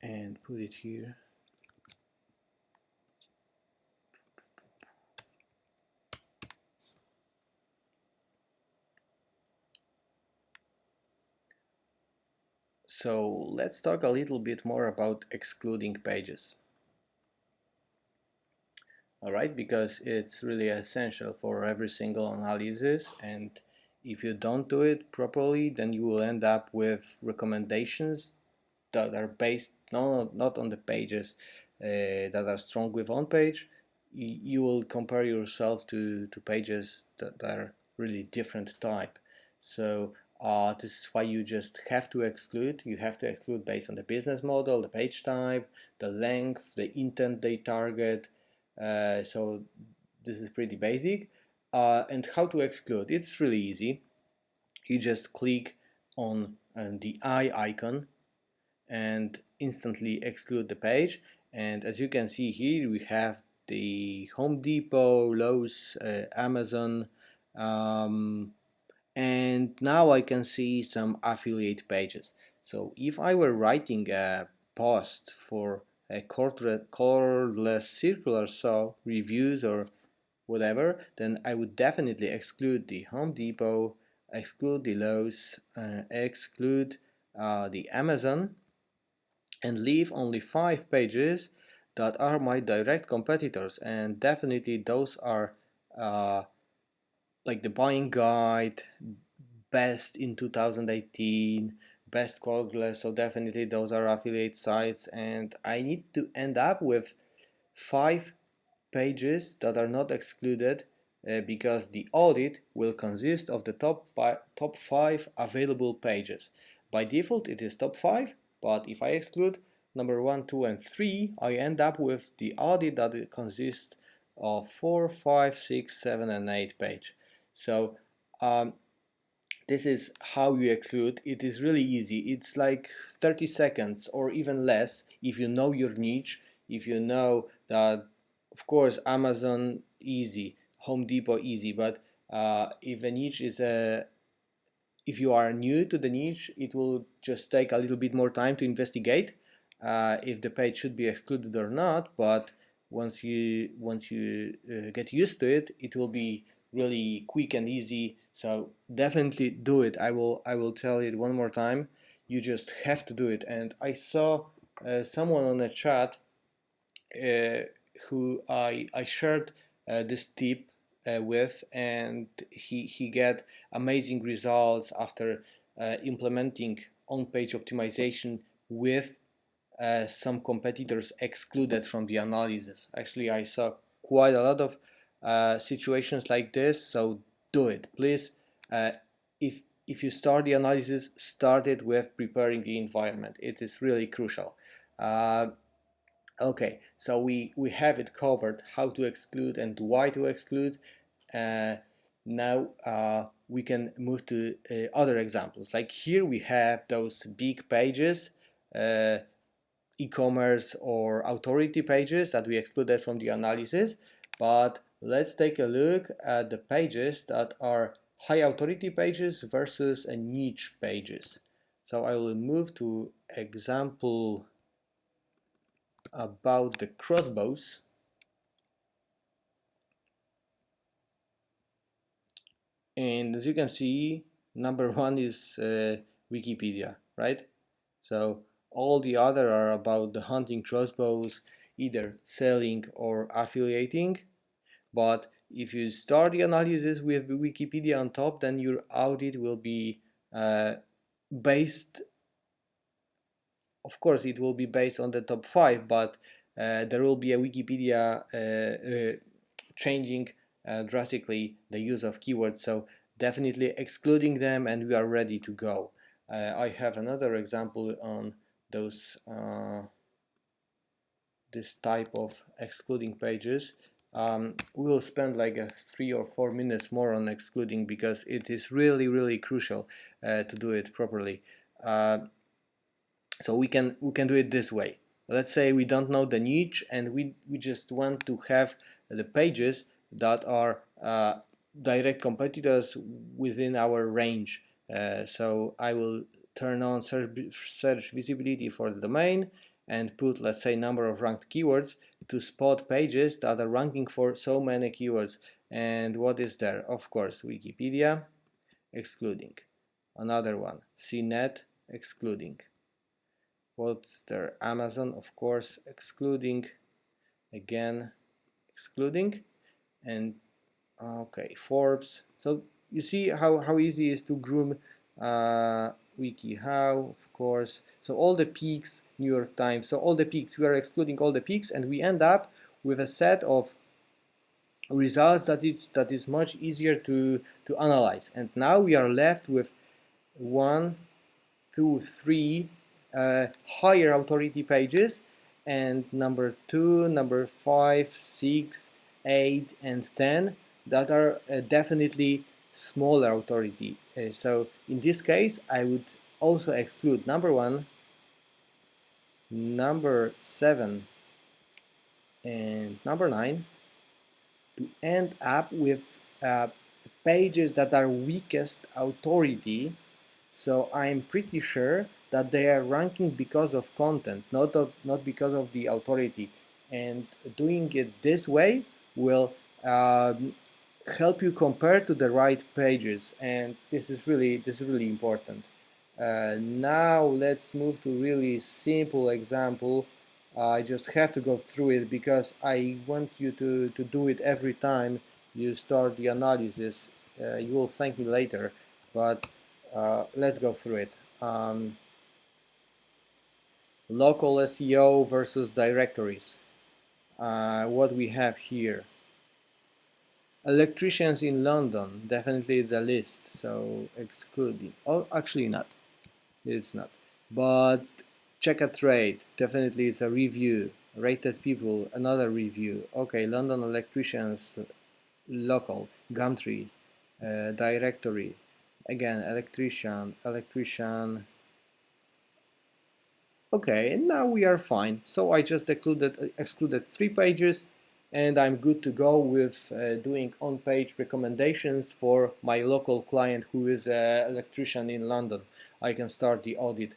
A: And put it here. So let's talk a little bit more about excluding pages. All right, because it's really essential for every single analysis, and if you don't do it properly, then you will end up with recommendations that are based not on the pages that are strong with on page. You will compare yourself to pages that are really different type. So this is why you just have to exclude. You have to exclude based on the business model, the page type, the length, the intent they target. So this is pretty basic. And how to exclude? It's really easy. You just click on the eye icon and instantly exclude the page. And as you can see here, we have the Home Depot, Lowe's, Amazon, and now I can see some affiliate pages. So if I were writing a post for a cordless circular saw reviews or whatever, then I would definitely exclude the Home Depot, exclude the Lowe's, exclude the Amazon, and leave only 5 pages that are my direct competitors. And definitely those are uh, like the buying guide, best in 2018, best cordless. So definitely those are affiliate sites, and I need to end up with 5 pages that are not excluded because the audit will consist of the top 5 available pages. By default it is top 5, but if I exclude number 1, 2 and 3, I end up with the audit that consists of 4, 5, 6, 7 and 8 page. So this is how you exclude. It is really easy. It's like 30 seconds or even less if you know your niche, if you know that, of course, Amazon easy, Home Depot easy, but if a niche is if you are new to the niche, it will just take a little bit more time to investigate if the page should be excluded or not. But once you get used to it, it will be really quick and easy. So definitely do it. I will tell it one more time. You just have to do it. And I saw someone on a chat uh, who I shared this tip with, and he get amazing results after implementing on-page optimization with some competitors excluded from the analysis. Actually, I saw quite a lot of situations like this, so do it, please. If you start the analysis, start it with preparing the environment. It is really crucial. Okay, so we have it covered, how to exclude and why to exclude. Now we can move to other examples. Like here we have those big pages, e-commerce or authority pages that we excluded from the analysis. But let's take a look at the pages that are high authority pages versus a niche pages. So I will move to example about the crossbows. And as you can see, number 1 is Wikipedia, right? So all the other are about the hunting crossbows, either selling or affiliating. But if you start the analysis with Wikipedia on top, then your audit will be based, of course it will be based on the top 5, but there will be a Wikipedia changing drastically the use of keywords. So definitely excluding them, and we are ready to go. I have another example on those this type of excluding pages. We will spend like 3 or 4 minutes more on excluding because it is really crucial to do it properly. So we can do it this way. Let's say we don't know the niche and we just want to have the pages that are direct competitors within our range. So I will turn on search visibility for the domain and put, let's say, number of ranked keywords to spot pages that are ranking for so many keywords. And what is there? Of course, Wikipedia, excluding. Another one, CNET, excluding. What's there? Amazon, of course, excluding. Again, excluding. And okay, Forbes. So you see how easy it is to groom WikiHow, of course. So all the peaks, New York Times. So all the peaks, we are excluding all the peaks, and we end up with a set of results that is much easier to analyze. And now we are left with 1, 2, 3 higher authority pages, and number 2, number 5, 6, 8, and 10 that are definitely smaller authority. So in this case, I would also exclude number 1, number 7, and number 9 to end up with pages that are weakest authority. So I'm pretty sure that they are ranking because of content, not because of the authority. And doing it this way will help you compare to the right pages, and this is really important. Now let's move to really simple example. I just have to go through it because I want you to do it every time you start the analysis. You will thank me later, but let's go through it. Local SEO versus directories. What we have here. Electricians in London, definitely it's a list, so excluding. Oh, actually not. It's not. But check a trade, definitely it's a review. Rated people, another review. Okay, London electricians, local, Gumtree, directory. Again, electrician. Okay, and now we are fine. So I just excluded 3 pages, and I'm good to go with doing on-page recommendations for my local client who is an electrician in London. I can start the audit.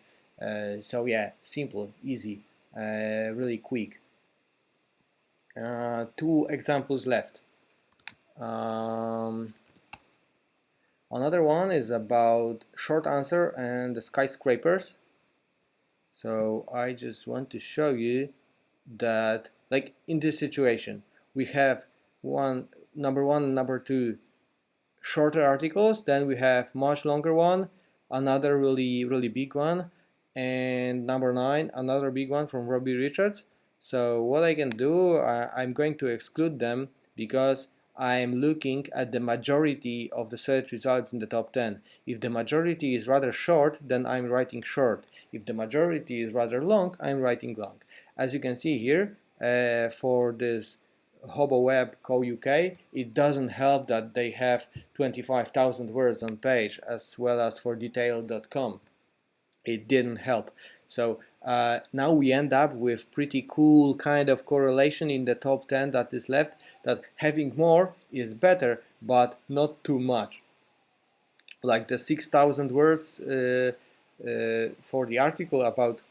A: So yeah, simple, easy, really quick. 2 examples left. Another one is about short answer and the skyscrapers. So I just want to show you that, like in this situation, we have number 1, number 2 shorter articles, then we have much longer one, another really big one, and number 9 another big one from Robbie Richards. So what I can do, I'm going to exclude them because I'm looking at the majority of the search results in the top 10. If the majority is rather short, then I'm writing short. If the majority is rather long, I'm writing long. As you can see here, for this Hobo Web Co UK, it doesn't help that they have 25,000 words on page, as well as for detail.com. It didn't help. So now we end up with pretty cool kind of correlation in the top 10 that is left, that having more is better, but not too much. Like the 6,000 words for the article about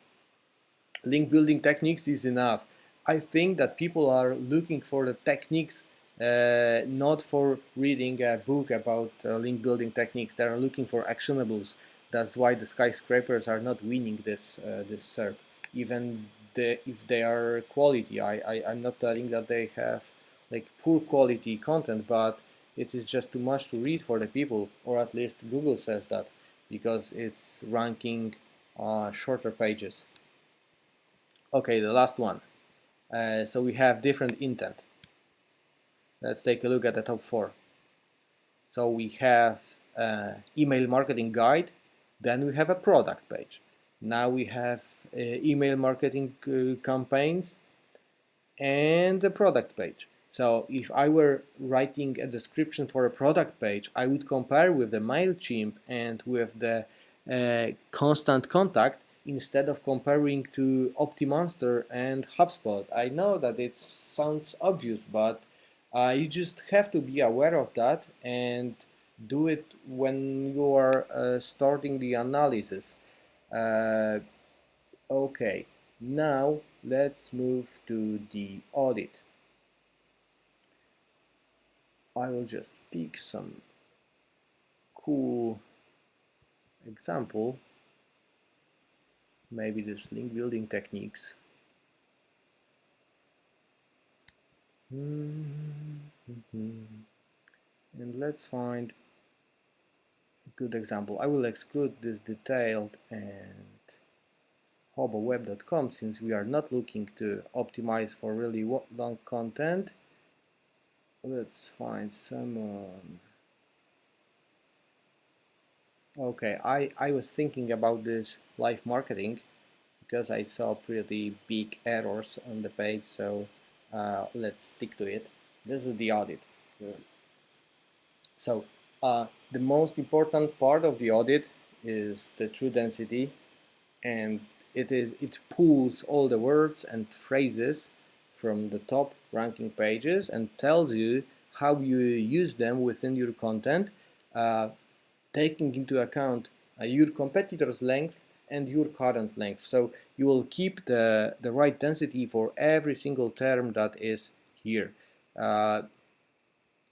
A: link building techniques is enough. I think that people are looking for the techniques, not for reading a book about link building techniques. They are looking for actionables. That's why the skyscrapers are not winning this SERP, even if they are quality. I'm not telling that they have like poor quality content, but it is just too much to read for the people, or at least Google says that, because it's ranking shorter pages. Okay, the last one. So we have different intent. Let's take a look at the top 4. So we have email marketing guide, then we have a product page. Now we have email marketing campaigns and a product page. So if I were writing a description for a product page, I would compare with the MailChimp and with the Constant Contact instead of comparing to OptiMonster and HubSpot. I know that it sounds obvious, but you just have to be aware of that and do it when you are starting the analysis. Okay, now let's move to the audit. I will just pick some cool example, maybe this link building techniques. And let's find a good example. I will exclude this detailed and hoboweb.com since we are not looking to optimize for really long content. Let's find someone. Okay, I was thinking about this live marketing because I saw pretty big errors on the page, so let's stick to it. This is the audit. So the most important part of the audit is the true density, and it pulls all the words and phrases from the top ranking pages and tells you how you use them within your content, taking into account your competitor's length and your current length. So you will keep the right density for every single term that is here.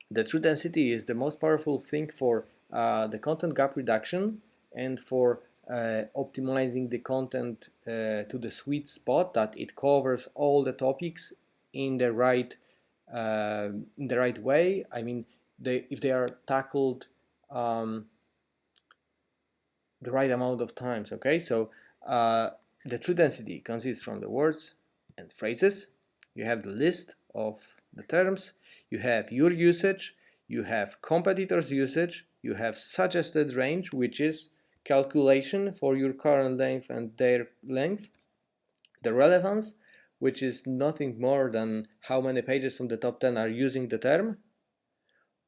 A: The true density is the most powerful thing for the content gap reduction and for optimizing the content to the sweet spot that it covers all the topics in the right way. I mean, if they are tackled the right amount of times. Okay, so the true density consists from the words and phrases. You have the list of the terms, you have your usage, you have competitors' usage, you have suggested range, which is calculation for your current length and their length, the relevance, which is nothing more than how many pages from the top 10 are using the term,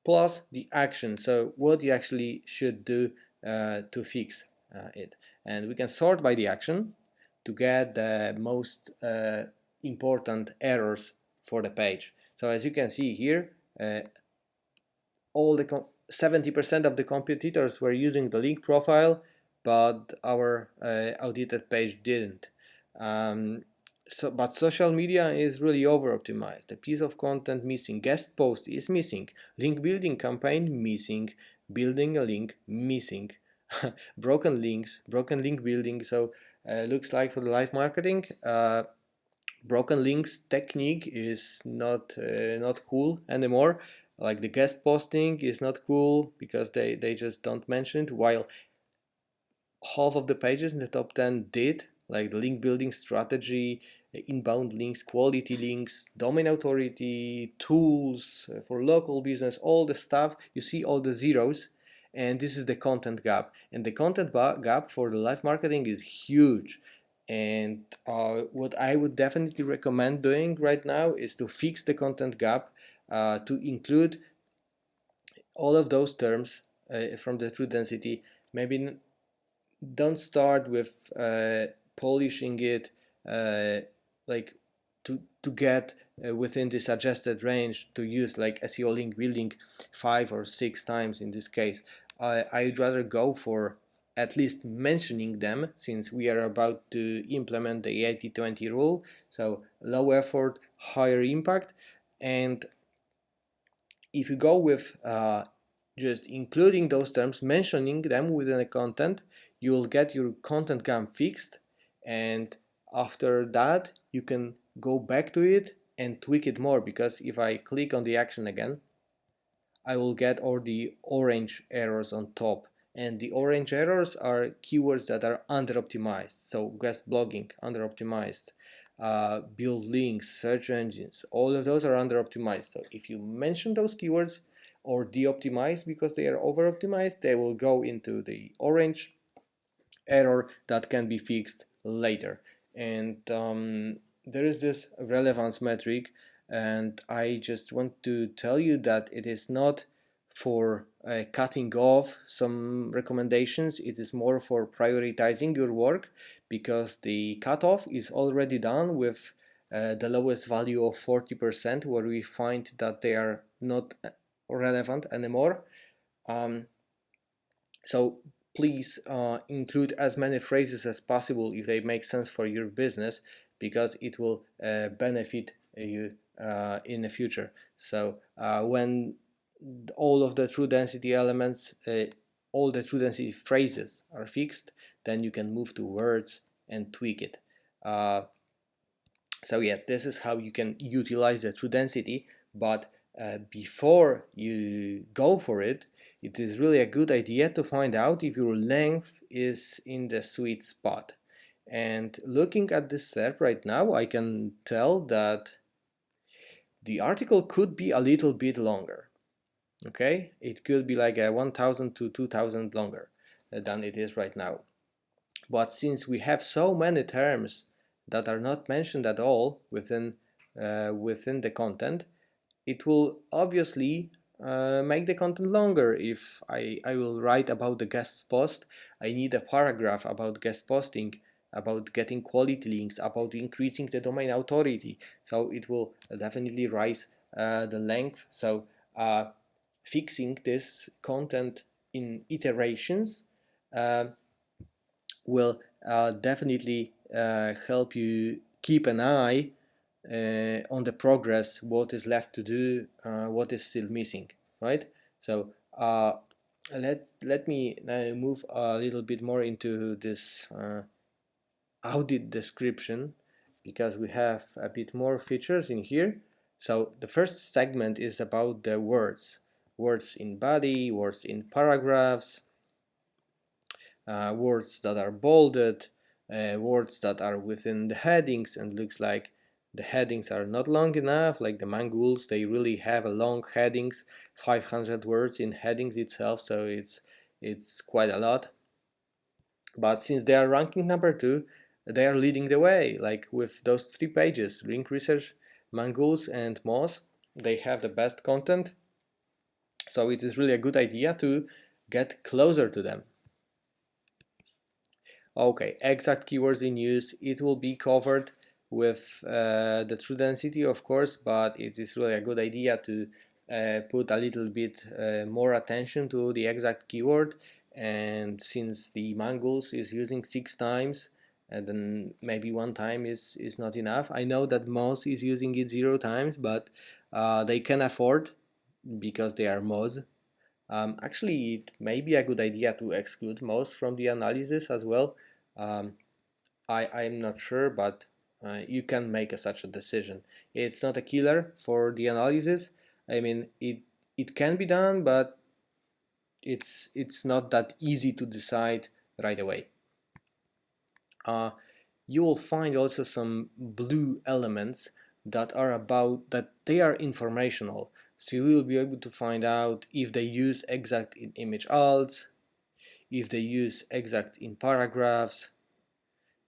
A: plus the action, so what you actually should do to fix it. And we can sort by the action to get the most important errors for the page. So as you can see here, all the 70% of the competitors were using the link profile, but our audited page didn't. But social media is really over optimized. A piece of content missing, guest post is missing, link building campaign missing, building a link missing, broken links, broken link building. So looks like for the live marketing, broken links technique is not cool anymore. Like the guest posting is not cool because they just don't mention it, while half of the pages in the top 10 did, like the link building strategy, inbound links, quality links, domain authority, tools for local business, all the stuff. You see all the zeros, and this is the content gap. And the content gap for the live marketing is huge. And what I would definitely recommend doing right now is to fix the content gap, to include all of those terms from the true density. Maybe don't start with polishing it like to get within the suggested range to use like SEO link building 5 or 6 times in this case. I'd rather go for at least mentioning them, since we are about to implement the 80-20 rule. So low effort, higher impact. And if you go with just including those terms, mentioning them within the content, you will get your content gap fixed, and after that you can go back to it and tweak it more, because if I click on the action again, I will get all the orange errors on top, and the orange errors are keywords that are under optimized. So guest blogging, under optimized, build links, search engines, all of those are under optimized. So if you mention those keywords or de-optimized because they are over optimized, they will go into the orange error that can be fixed later. And there is this relevance metric, and I just want to tell you that it is not for cutting off some recommendations. It is more for prioritizing your work, because the cutoff is already done with the lowest value of 40%, where we find that they are not relevant anymore. So please include as many phrases as possible if they make sense for your business, because it will benefit you in the future. So when all of the true density elements, all the true density phrases are fixed, then you can move to words and tweak it. So yeah, this is how you can utilize the true density, but before you go for it, it is really a good idea to find out if your length is in the sweet spot. And looking at this SERP right now, I can tell that the article could be a little bit longer. Okay, it could be like a 1000 to 2000 longer than it is right now. But since we have so many terms that are not mentioned at all within the content, it will obviously make the content longer. If I will write about the guest post, I need a paragraph about guest posting, about getting quality links, about increasing the domain authority. So it will definitely rise the length. So fixing this content in iterations will definitely help you keep an eye on the progress, what is left to do, what is still missing, right? So let me now move a little bit more into this audit description, because we have a bit more features in here. So the first segment is about the words in body, words in paragraphs, words that are bolded, words that are within the headings, and looks like the headings are not long enough, like the mangools. They really have a long headings, 500 words in headings itself, so it's quite a lot. But since they are ranking number 2, they are leading the way, like with those 3 pages, Link Research, Mangools, and Moz. They have the best content, so it is really a good idea to get closer to them. Okay, exact keywords in use, it will be covered with the true density, of course, but it is really a good idea to put a little bit more attention to the exact keyword. And since the mangools is using 6 times, and then maybe 1 time is not enough. I know that Moz is using it 0 times, but they can afford, because they are Moz. Actually, it may be a good idea to exclude Moz from the analysis as well. I'm not sure, but you can make such a decision. It's not a killer for the analysis. I mean, it can be done, but it's not that easy to decide right away. You will find also some blue elements that they are informational. So you will be able to find out if they use exact in image alts, if they use exact in paragraphs,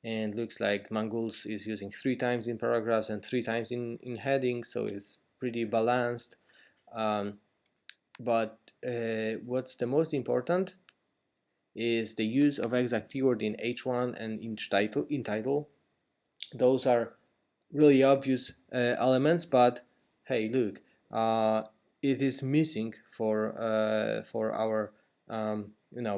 A: and looks like Mangools is using 3 times in paragraphs and 3 times in headings, so it's pretty balanced. But what's the most important is the use of exact keyword in H1 and in title. Those are really obvious elements, but hey, look, it is missing for our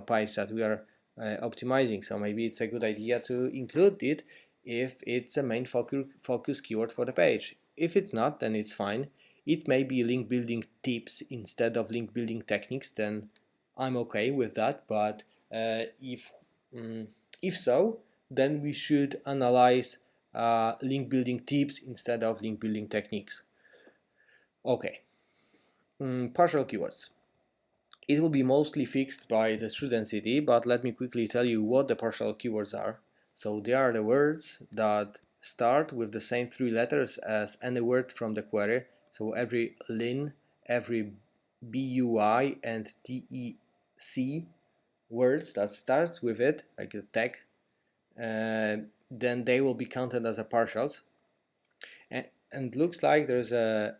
A: page that we are optimizing. So maybe it's a good idea to include it if it's a main focus keyword for the page. If it's not, then it's fine. It may be link building tips instead of link building techniques, then I'm okay with that. But if so, then we should analyze link building tips instead of link building techniques. Okay, partial keywords. It will be mostly fixed by the true density, but let me quickly tell you what the partial keywords are. So they are the words that start with the same 3 letters as any word from the query. So every lin, every bui and tec words that starts with it, like a tag, then they will be counted as a partials. And looks like there's a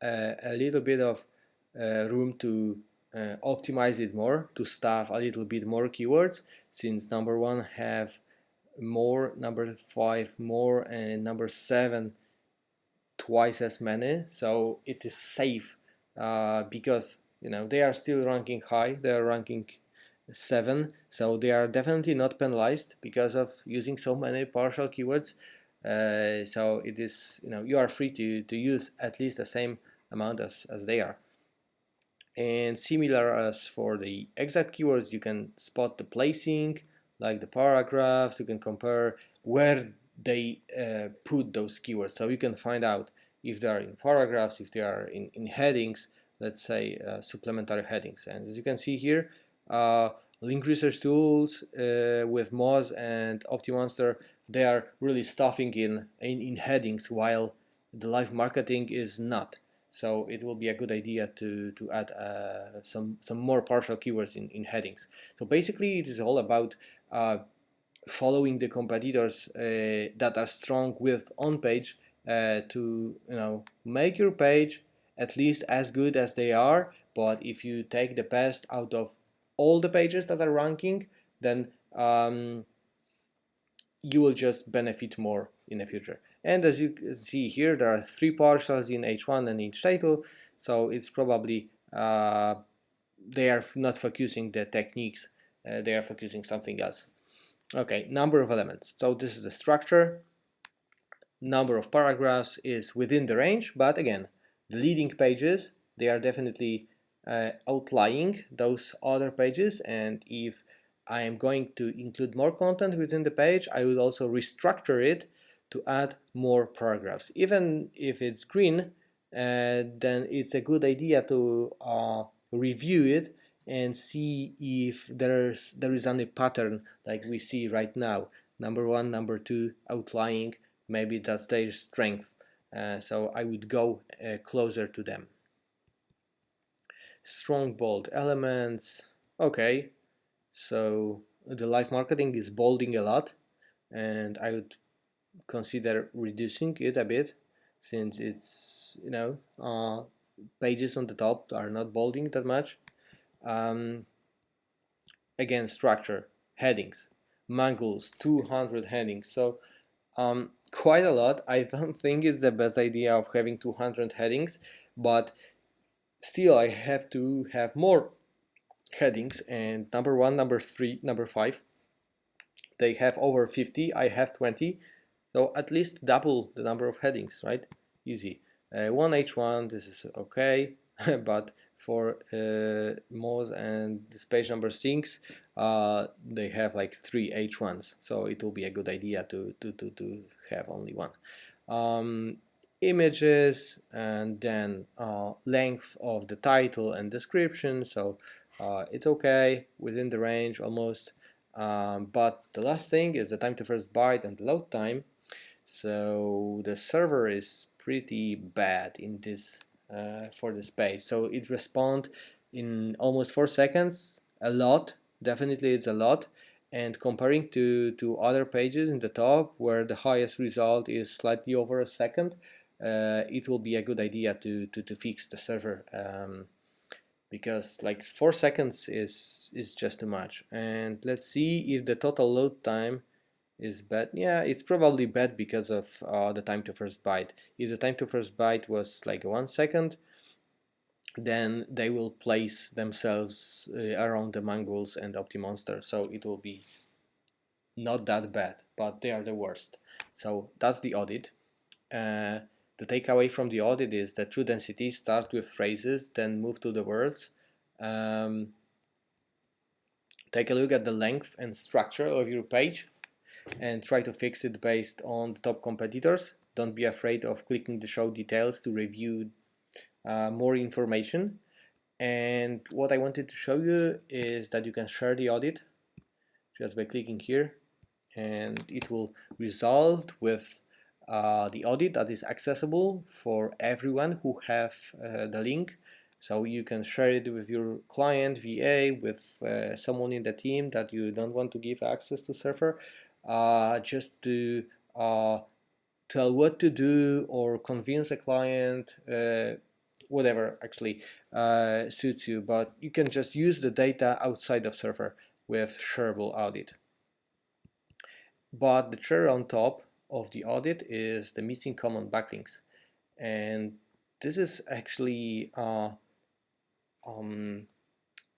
A: little bit of room to optimize it more, to staff a little bit more keywords, since number 1 have more, number 5 more, and number 7 twice as many. So it is safe because they are still ranking high. They are ranking 7, so they are definitely not penalized because of using so many partial keywords. So it is, you are free to use at least the same amount as they are. And similar as for the exact keywords, you can spot the placing, like the paragraphs. You can compare where they put those keywords, so you can find out if they are in paragraphs, if they are in headings, let's say supplementary headings. And as you can see here, link research tools with Moz and OptiMonster, they are really stuffing in headings, while the live marketing is not. So it will be a good idea to add some more partial keywords in headings. So basically it is all about following the competitors that are strong with on page to make your page at least as good as they are. But if you take the best out of all the pages that are ranking, then you will just benefit more in the future. And as you can see here, there are 3 partials in H1 and each title, so it's probably they are not focusing the techniques, they are focusing something else. Okay, number of elements. So this is the structure. Number of paragraphs is within the range, but again, the leading pages, they are definitely outlying those other pages, and if I am going to include more content within the page, I will also restructure it to add more paragraphs. Even if it's green, then it's a good idea to review it and see if there is any pattern like we see right now. Number 1, number 2 outlying, maybe that's their strength. So I would go closer to them. Strong bold elements. Okay, so the live marketing is bolding a lot, and I would consider reducing it a bit, since it's pages on the top are not bolding that much. Again, structure, headings, mangles, 200 headings, so quite a lot. I don't think it's the best idea of having 200 headings, but still I have to have more headings, and number 1, number 3, number 5, they have over 50, I have 20, so at least double the number of headings, right? Easy. 1H1, this is okay, but for Moz and this page number 6, they have like 3 H1s, so it will be a good idea to have only one. Images, and then length of the title and description, so it's okay, within the range almost. But the last thing is the time to first byte and the load time. So the server is pretty bad in this for this page. So it responds in almost 4 seconds, a lot. Definitely it's a lot. And comparing to other pages in the top where the highest result is slightly over a second, it will be a good idea to fix the server. Because like 4 seconds is just too much. And let's see if the total load time is bad. Yeah, it's probably bad because of the time to first byte. If the time to first byte was like 1 second, then they will place themselves around the mangles and OptiMonster, so it will be not that bad, but they are the worst. So that's the audit. The takeaway from the audit is that true density starts with phrases, then move to the words. Take a look at the length and structure of your page and try to fix it based on the top competitors. Don't be afraid of clicking the show details to review more information. And what I wanted to show you is that you can share the audit just by clicking here, and it will result with the audit that is accessible for everyone who have the link. So you can share it with your client, VA, with someone in the team that you don't want to give access to server, just to tell what to do or convince a client, whatever actually suits you. But you can just use the data outside of server with shareable audit. But the cherry on top of the audit is the missing common backlinks, and this is actually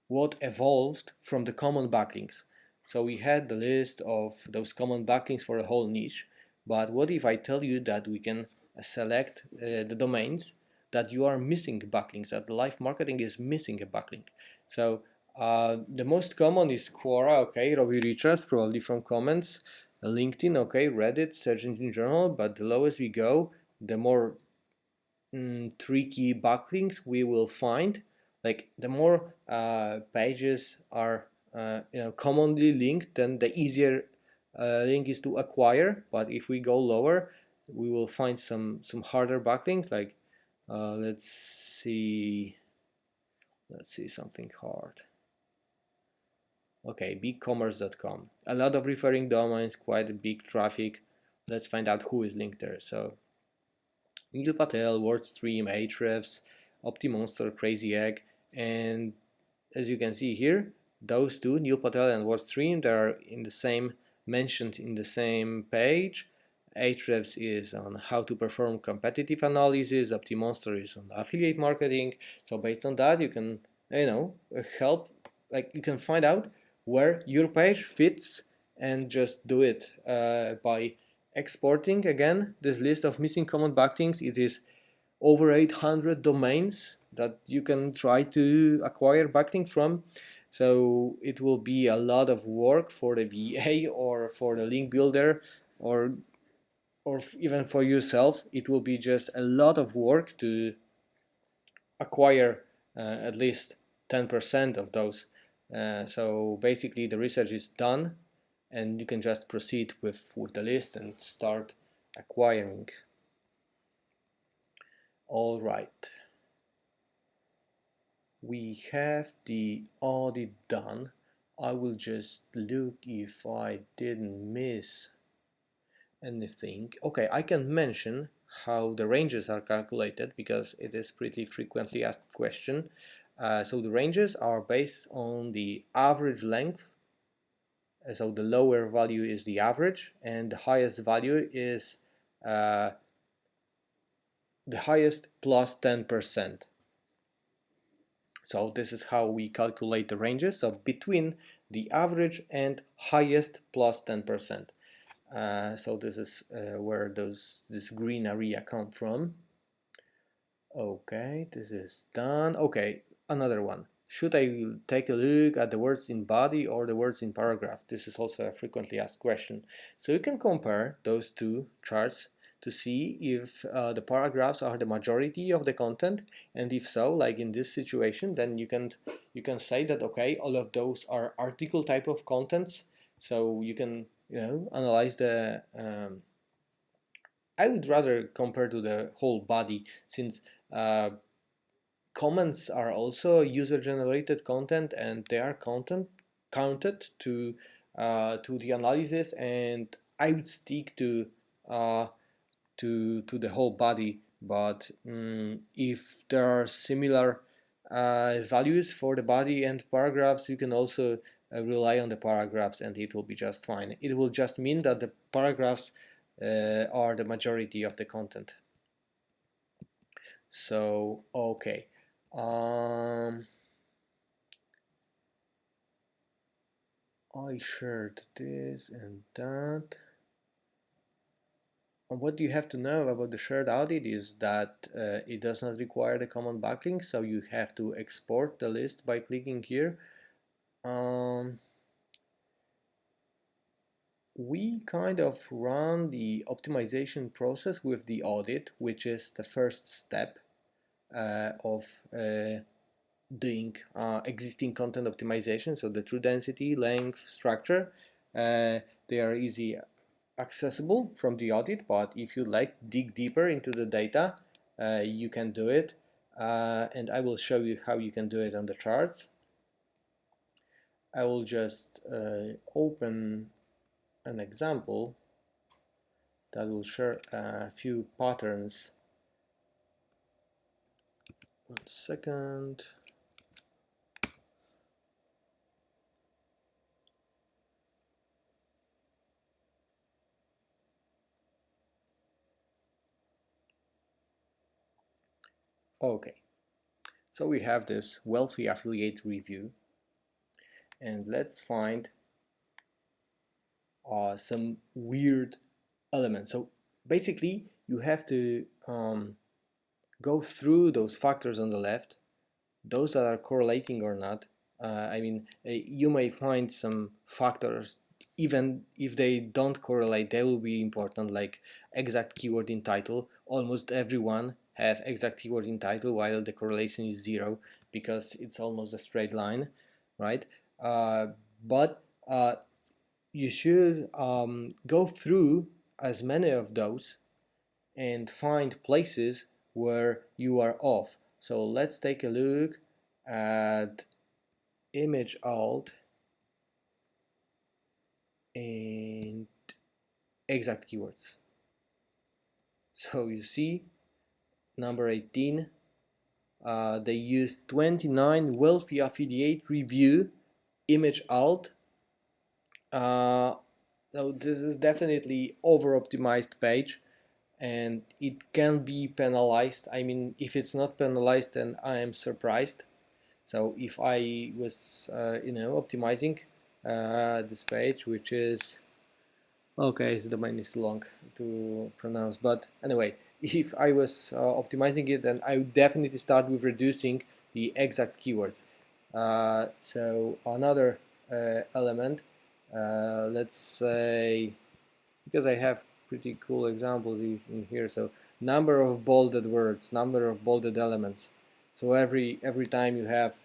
A: what evolved from the common backlinks. So we had the list of those common backlinks for a whole niche, but what if I tell you that we can select the domains that you are missing backlinks, that the live marketing is missing a backlink. So the most common is Quora, okay, Robbie Richards, probably from comments, LinkedIn, okay, Reddit, Search Engine Journal, but the lowest we go, the more tricky backlinks we will find. Like the more pages are commonly linked, then the easier link is to acquire. But if we go lower, we will find some harder backlinks. Like let's see something hard. Okay, bigcommerce.com. A lot of referring domains, quite a big traffic. Let's find out who is linked there. So Neil Patel, WordStream, Ahrefs, OptiMonster, Crazy Egg, and as you can see here, those two, Neil Patel and WordStream, they are in the same, mentioned in the same page. Ahrefs is on how to perform competitive analysis. OptiMonster is on affiliate marketing. So based on that, you can, help, like you can find out where your page fits and just do it by exporting again this list of missing common backlinks. It is over 800 domains that you can try to acquire backlink from. So it will be a lot of work for the VA or for the link builder or even for yourself. It will be just a lot of work to acquire at least 10% of those. So basically the research is done and you can just proceed with the list and start acquiring. All right. We have the audit done. I will just look if I didn't miss anything. Okay, I can mention how the ranges are calculated because it is pretty frequently asked question. So the ranges are based on the average length. So the lower value is the average and the highest value is the highest plus 10%. So this is how we calculate the ranges. So between the average and highest plus 10%. So this is where this green area come from. Okay, this is done. Okay, another one. Should I take a look at the words in body or the words in paragraph? This is also a frequently asked question. So you can compare those two charts to see if the paragraphs are the majority of the content, and if so, like in this situation, then you can say that okay, all of those are article type of contents. So you can analyze the I would rather compare to the whole body, since comments are also user-generated content and they are counted to the analysis, and I would stick to the whole body. But if there are similar values for the body and paragraphs, you can also rely on the paragraphs and it will be just fine. It will just mean that the paragraphs are the majority of the content. So okay, I shared this and that. And what you have to know about the shared audit is that it does not require the common backlink, so you have to export the list by clicking here. We kind of run the optimization process with the audit, which is the first step of doing existing content optimization. So the true density, length, structure, they are easy accessible from the audit, but if you like dig deeper into the data, you can do it, and I will show you how you can do it on the charts. I will just open an example that will share a few patterns. 1 second. Okay, so we have this wealthy affiliate review, and let's find some weird elements. So basically you have to go through those factors on the left, those that are correlating or not. You may find some factors, even if they don't correlate, they will be important, like exact keyword in title. Almost everyone have exact keyword in title while the correlation is 0 because it's almost a straight line, right? But you should go through as many of those and find places where you are off. So let's take a look at image alt and exact keywords. So you see number 18, they use 29 wealthy affiliate review image alt. So this is definitely over optimized page and it can be penalized. I mean, if it's not penalized, then I am surprised. So if I was optimizing this page, which is okay, so the domain is long to pronounce, but anyway, if I was optimizing it, then I would definitely start with reducing the exact keywords. So another element, let's say, because I have pretty cool examples in here, so number of bolded words, number of bolded elements. So every time you have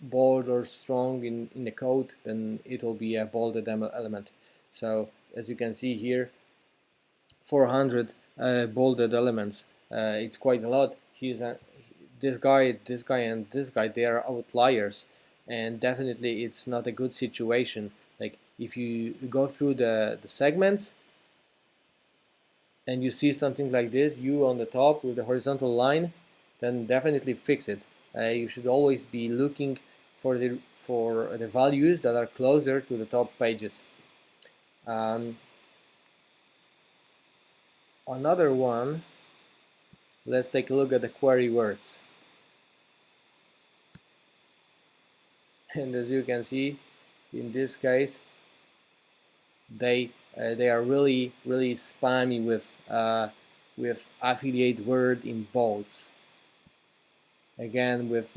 A: bold or strong in the code, then it will be a bolded element. So as you can see here, 400 bolded elements. It's quite a lot. This guy, and this guy, they are outliers, and definitely it's not a good situation. Like if you go through the segments and you see something like this, you on the top with the horizontal line, then definitely fix it. You should always be looking for the values that are closer to the top pages. Another one, let's take a look at the query words. And as you can see, in this case, they are really spammy with affiliate word in bolds. Again, with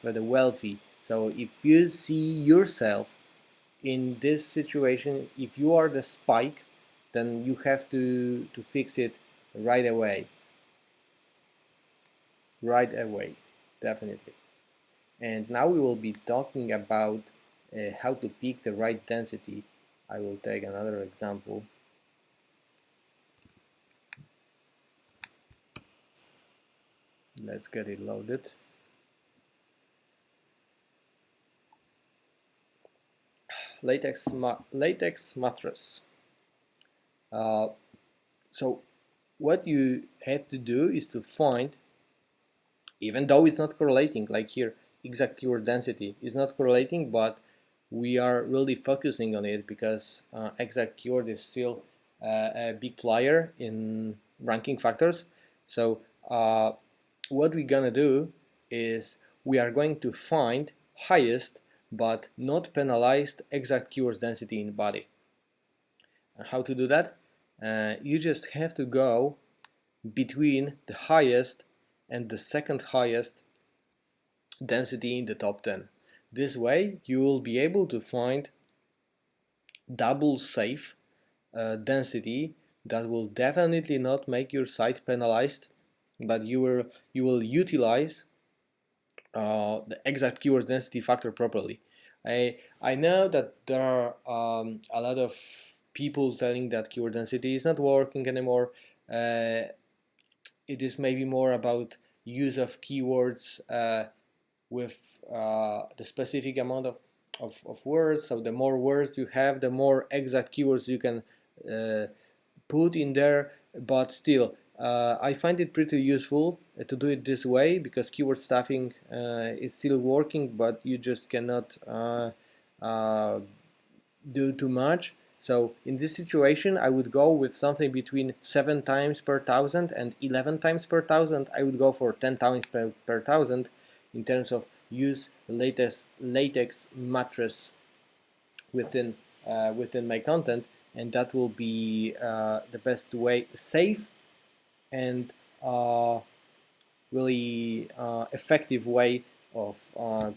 A: the wealthy. So if you see yourself in this situation, if you are the spike, then you have to fix it right away. Right away, definitely. And now we will be talking about how to pick the right density. I will take another example. Let's get it loaded. Latex mattress. So what you have to do is to find, even though it's not correlating, like here, exact keyword density is not correlating, but we are really focusing on it because exact keyword is still a big player in ranking factors. So what we're gonna do is we are going to find highest but not penalized exact keyword density in body. And how to do that? You just have to go between the highest and the second highest density in the top 10. This way you will be able to find double safe density that will definitely not make your site penalized, but you will utilize the exact keyword density factor properly. I know that there are a lot of people telling that keyword density is not working anymore. It is maybe more about use of keywords with the specific amount of words. So the more words you have, the more exact keywords you can put in there. But still, I find it pretty useful to do it this way because keyword stuffing is still working, but you just cannot do too much. So in this situation, I would go with something between 7 times per thousand and 11 times per thousand. I would go for 10 times per thousand in terms of use latest latex mattress within my content, and that will be the best way, safe and really effective way of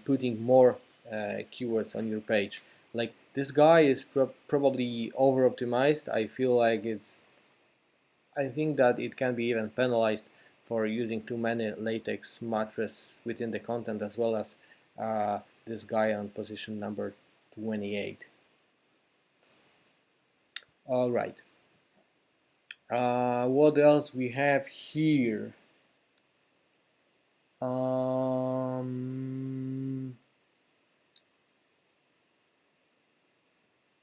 A: putting more keywords on your page. Like this guy is probably over optimized. I think that it can be even penalized, for using too many latex mattress within the content, as well as this guy on position number 28. All right. What else we have here?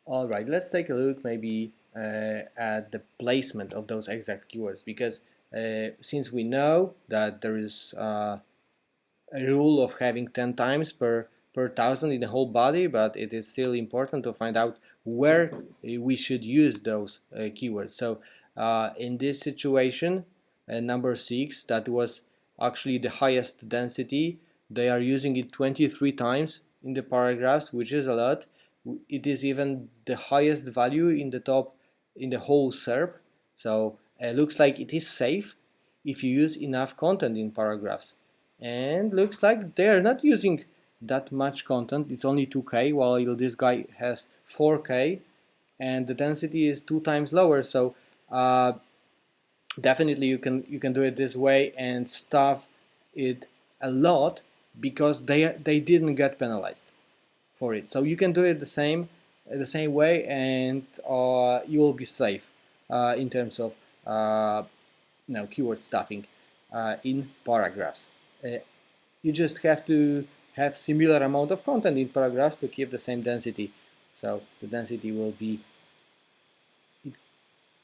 A: All right, let's take a look maybe at the placement of those exact keywords, because since we know that there is a rule of having 10 times per thousand in the whole body, but it is still important to find out where we should use those keywords. So in this situation, number 6, that was actually the highest density. They are using it 23 times in the paragraphs, which is a lot. It is even the highest value in the top in the whole SERP. So it looks like it is safe if you use enough content in paragraphs. And looks like they are not using that much content. It's only 2K, while this guy has 4K, and the density is 2 times lower. So definitely you can do it this way and stuff it a lot, because they didn't get penalized for it. So you can do it the same way, and you will be safe in terms of keyword stuffing in paragraphs. You just have to have similar amount of content in paragraphs to keep the same density. So the density will be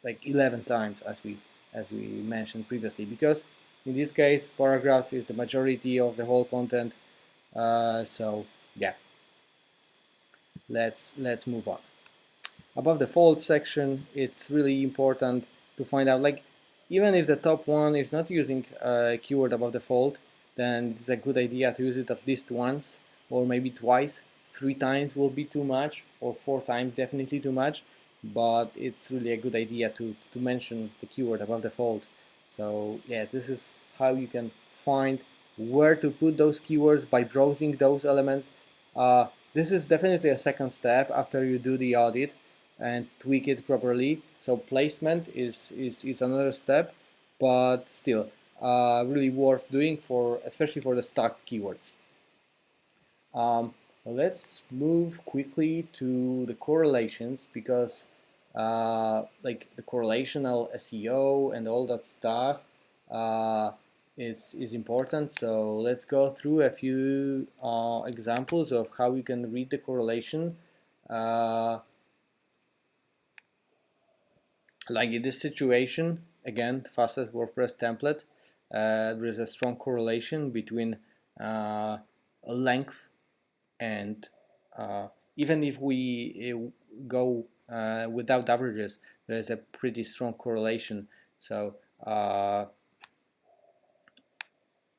A: like 11 times as we mentioned previously, because in this case paragraphs is the majority of the whole content. So yeah, let's move on. Above the fold section, it's really important to find out, like, even if the top one is not using a keyword above the fold, then it's a good idea to use it at least once, or maybe twice. 3 times will be too much, or 4 times definitely too much, but it's really a good idea to mention the keyword above the fold. So yeah, this is how you can find where to put those keywords, by browsing those elements. This is definitely a second step after you do the audit and tweak it properly. So placement is another step, but still really worth doing, for especially for the stock keywords. Let's move quickly to the correlations, because like the correlational SEO and all that stuff is important. So let's go through a few examples of how you can read the correlation. Like in this situation, again, the fastest WordPress template, there is a strong correlation between length and even if we go without averages, there is a pretty strong correlation. So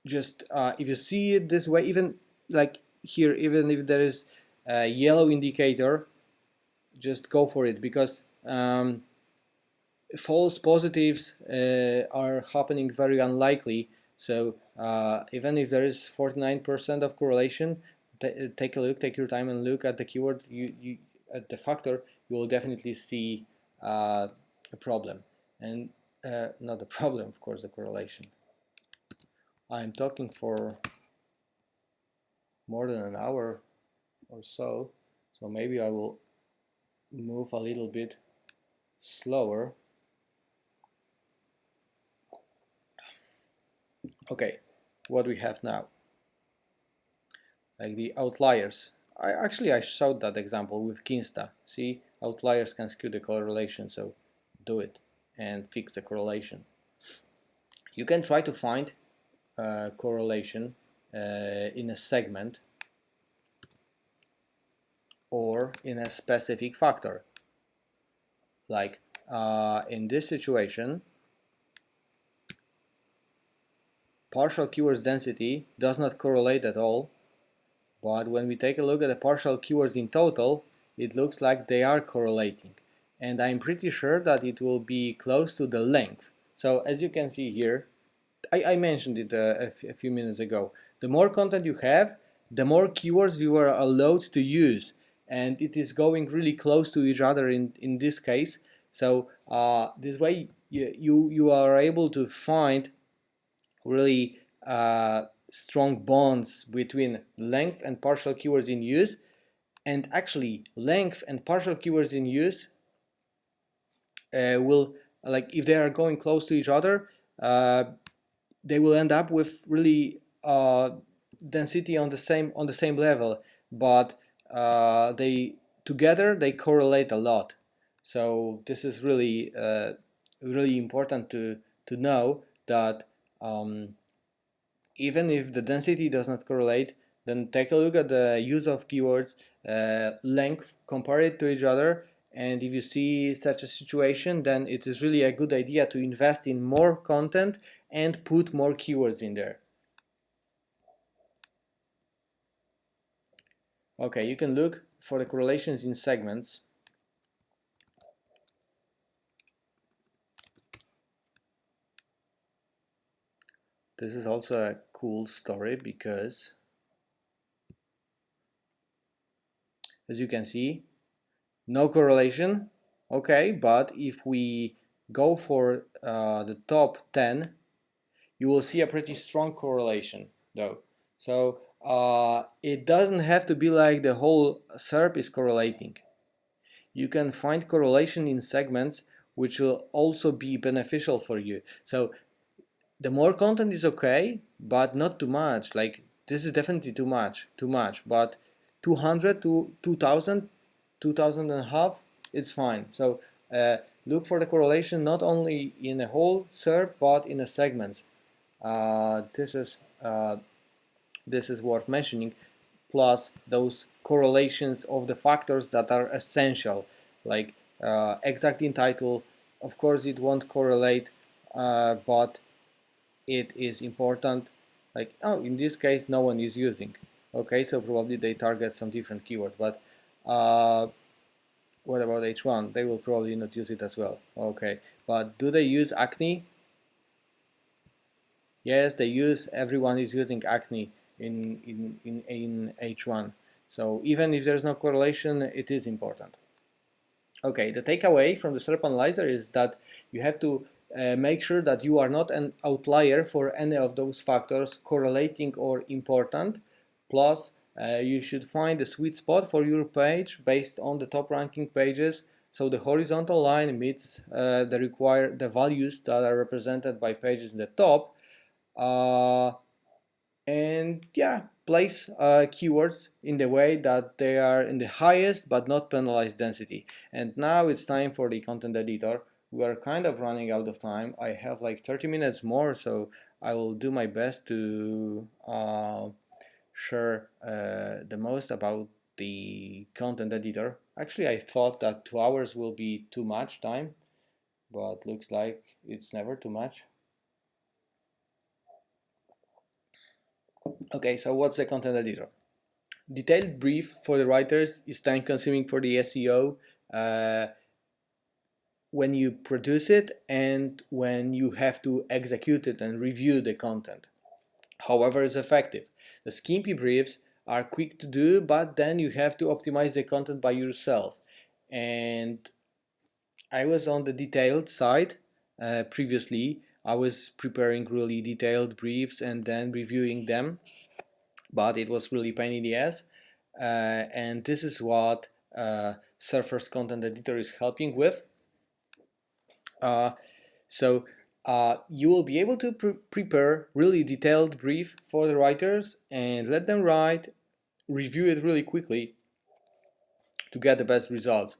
A: just if you see it this way, even like here, even if there is a yellow indicator, just go for it, because false positives are happening very unlikely. So even if there is 49% of correlation, take a look, take your time and look at the keyword, at the factor, you will definitely see a problem. And not a problem, of course, the correlation. I'm talking for more than an hour or so, so maybe I will move a little bit slower. Okay, what we have now, like the outliers. I showed that example with Kinsta. See, outliers can skew the correlation, so do it and fix the correlation. You can try to find correlation in a segment or in a specific factor. Like in this situation, partial keywords density does not correlate at all, but when we take a look at the partial keywords in total, it looks like they are correlating, and I'm pretty sure that it will be close to the length. So as you can see here, I mentioned it a few minutes ago, the more content you have, the more keywords you are allowed to use, and it is going really close to each other in this case. So this way you are able to find really strong bonds between length and partial keywords in use. And actually, length and partial keywords in use will, like, if they are going close to each other, they will end up with really density on the same level, but they together they correlate a lot. So this is really really important to know that even if the density does not correlate, then take a look at the use of keywords, length, compare it to each other, and if you see such a situation, then it is really a good idea to invest in more content and put more keywords in there. Okay, you can look for the correlations in segments. This is also a cool story because, as you can see, no correlation. Okay, but if we go for the top 10, you will see a pretty strong correlation though. So it doesn't have to be like the whole SERP is correlating. You can find correlation in segments which will also be beneficial for you. So the more content is okay, but not too much. Like, this is definitely too much, but 200 to 2000, 2000 and a half, it's fine. So look for the correlation not only in a whole SERP but in the segments. This is worth mentioning, plus those correlations of the factors that are essential, like exact in title. Of course it won't correlate, but it is important. Like, oh, in this case no one is using. Okay, so probably they target some different keyword, but what about H1? They will probably not use it as well. Okay, but do they use acne? Yes, they use, everyone is using acne in H1. So even if there's no correlation, it is important. Okay, the takeaway from the SERP analyzer is that you have to make sure that you are not an outlier for any of those factors correlating or important. Plus, you should find a sweet spot for your page based on the top ranking pages. So the horizontal line meets the values that are represented by pages in the top. And yeah, place keywords in the way that they are in the highest but not penalized density. And now it's time for the content editor. We are kind of running out of time. I have like 30 minutes more, so I will do my best to share the most about the content editor. Actually, I thought that 2 hours will be too much time, but looks like it's never too much. Okay, so what's the content editor? Detailed brief for the writers is time consuming for the SEO when you produce it and when you have to execute it and review the content. However, it's effective. The skimpy briefs are quick to do, but then you have to optimize the content by yourself. And I was on the detailed side previously. I was preparing really detailed briefs and then reviewing them, but it was really pain in the ass. And this is what Surfer's content editor is helping with. So you will be able to prepare really detailed brief for the writers and let them write, review it really quickly to get the best results.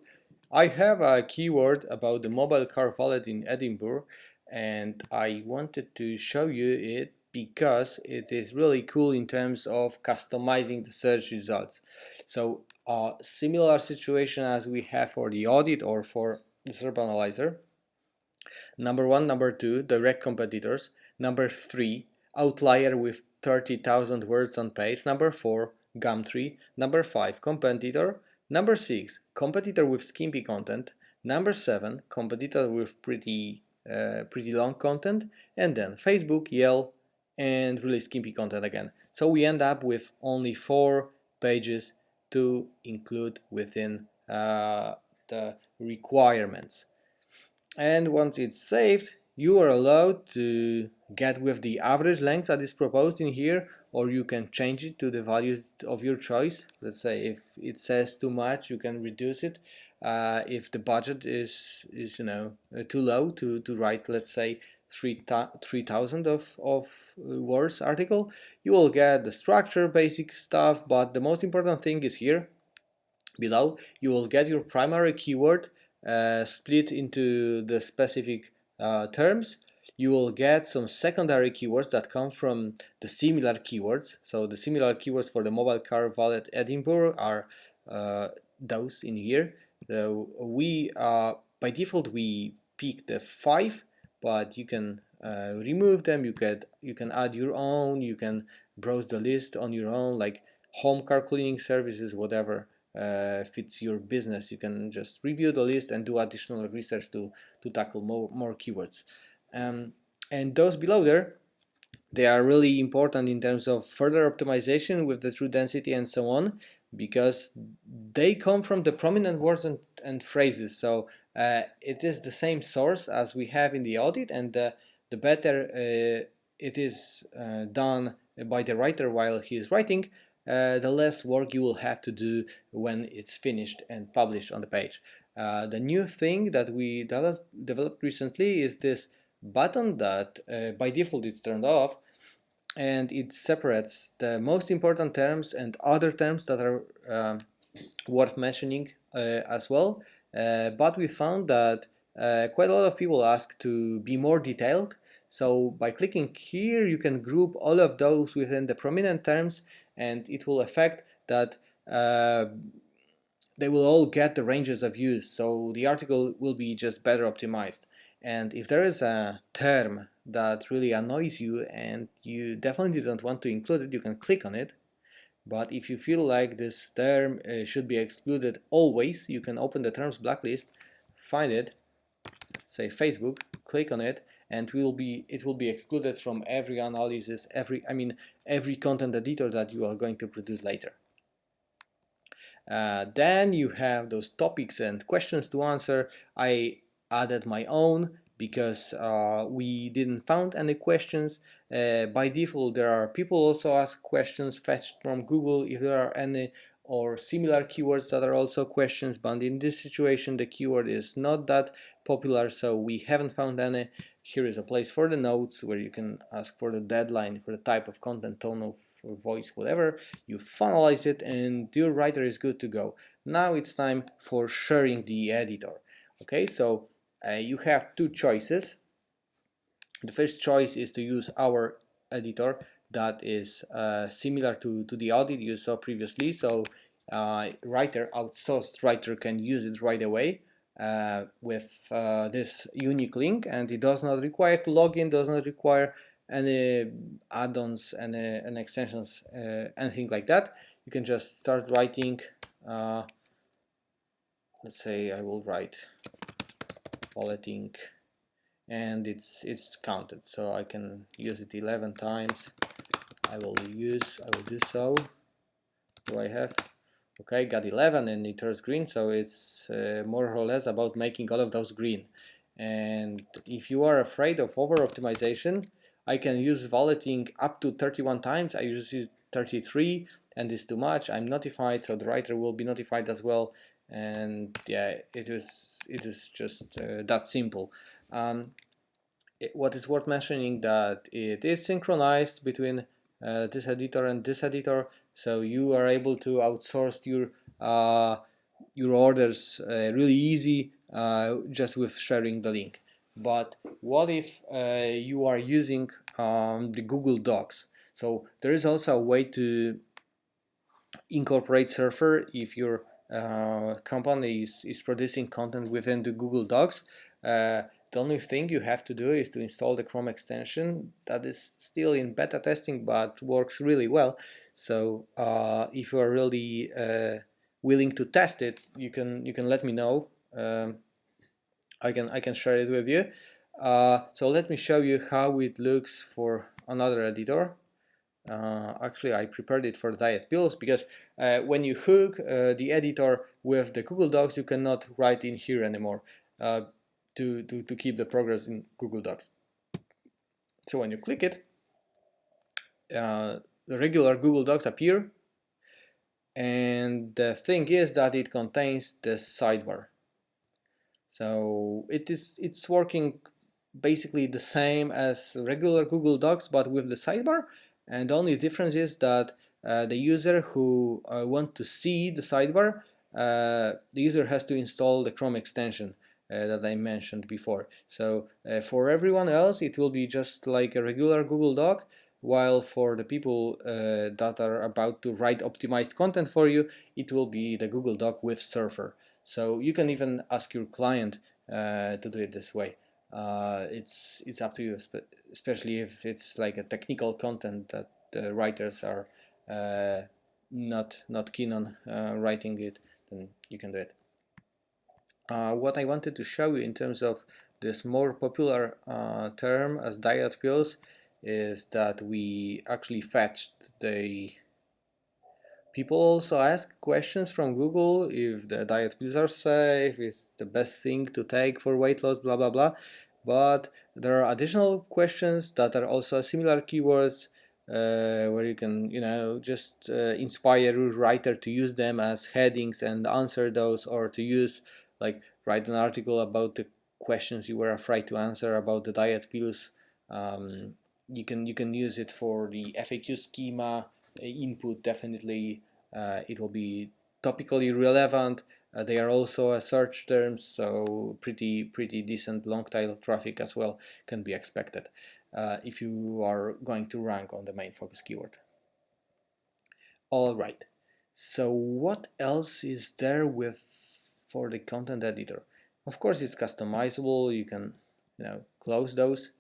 A: I have a keyword about the mobile car valet in Edinburgh, and I wanted to show you it because it is really cool in terms of customizing the search results. So similar situation as we have for the audit or for the SERP analyzer. Number 1, number 2, direct competitors. Number 3, outlier with 30,000 words on page. Number 4, Gumtree. Number 5, competitor. Number 6, competitor with skimpy content. Number 7, competitor with pretty long content. And then Facebook, Yelp, and really skimpy content again. So we end up with only 4 pages to include within the requirements. And once it's saved, You are allowed to get with the average length that is proposed in here, or you can change it to the values of your choice. Let's say if it says too much, you can reduce it. If the budget is too low to write, let's say 3,000 of words article, you will get the structure, basic stuff, but the most important thing is here below. You will get your primary keyword split into the specific terms. You will get some secondary keywords that come from the similar keywords. So the similar keywords for the mobile car valet Edinburgh are those in here. So we by default we pick the 5, but you can remove them. You can add your own. You can browse the list on your own, like home car cleaning services, whatever fits your business. You can just review the list and do additional research to tackle more keywords. And those below there, they are really important in terms of further optimization with the true density and so on, because they come from the prominent words and phrases. So it is the same source as we have in the audit, and the better it is done by the writer while he is writing, the less work you will have to do when it's finished and published on the page. The new thing that we developed recently is this button that by default it's turned off, and it separates the most important terms and other terms that are worth mentioning as well. But we found that quite a lot of people ask to be more detailed. So by clicking here, you can group all of those within the prominent terms, and it will affect that they will all get the ranges of use. So the article will be just better optimized. And if there is a term that really annoys you and you definitely don't want to include it, you can click on it. But if you feel like this term should be excluded always, you can open the terms blacklist, find it, say Facebook, click on it, and it will be excluded from every analysis, every content editor that you are going to produce later. Then you have those topics and questions to answer. I added my own because we didn't found any questions. By default, there are people also ask questions fetched from Google if there are any, or similar keywords that are also questions, but in this situation the keyword is not that popular, so we haven't found any. Here is a place for the notes where you can ask for the deadline, for the type of content, tone of voice, whatever. You finalize it and your writer is good to go. Now it's time for sharing the editor. Okay, so you have two choices. The first choice is to use our editor that is similar to the audit you saw previously. So outsourced writer can use it right away with this unique link, and it does not require to log in, does not require any add-ons and extensions, anything like that. You can just start writing. Let's say I will write bulleting, and it's counted, so I can use it 11 times. I will do so. Do I have? Okay, got 11 and it turns green, so it's more or less about making all of those green. And if you are afraid of over optimization, I can use valeting up to 31 times. I use 33 and it's too much. I'm notified, so the writer will be notified as well. And yeah, it is just that simple. What is worth mentioning that it is synchronized between this editor and this editor, so you are able to outsource your orders really easy just with sharing the link. But what if you are using the Google Docs? So there is also a way to incorporate Surfer if your company is producing content within the Google Docs. The only thing you have to do is to install the Chrome extension that is still in beta testing but works really well. So if you are really willing to test it, you can let me know. I can share it with you. So let me show you how it looks for another editor. Actually, I prepared it for diet pills because when you hook the editor with the Google Docs, you cannot write in here anymore. to keep the progress in Google Docs. So when you click it, the regular Google Docs appear, and the thing is that it contains the sidebar. So it's working basically the same as regular Google Docs, but with the sidebar. And the only difference is that the user who want to see the sidebar, the user has to install the Chrome extension that I mentioned before. So for everyone else, it will be just like a regular Google Doc, while for the people that are about to write optimized content for you, it will be the Google Doc with Surfer. So you can even ask your client to do it this way. It's up to you, especially if it's like a technical content that the writers are not keen on writing it, then you can do it. What I wanted to show you in terms of this more popular term as diet pills is that we actually fetched the people also ask questions from Google if the diet pills are safe, it's the best thing to take for weight loss, blah blah blah. But there are additional questions that are also similar keywords where you can, just inspire your writer to use them as headings and answer those, or to use, like, write an article about the questions you were afraid to answer about the diet pills. You can use it for the FAQ schema input. Definitely it will be topically relevant. They are also a search terms, so pretty decent long tail traffic as well can be expected if you are going to rank on the main focus keyword. All right, so what else is there for the content editor? Of course, it's customizable. You can close those,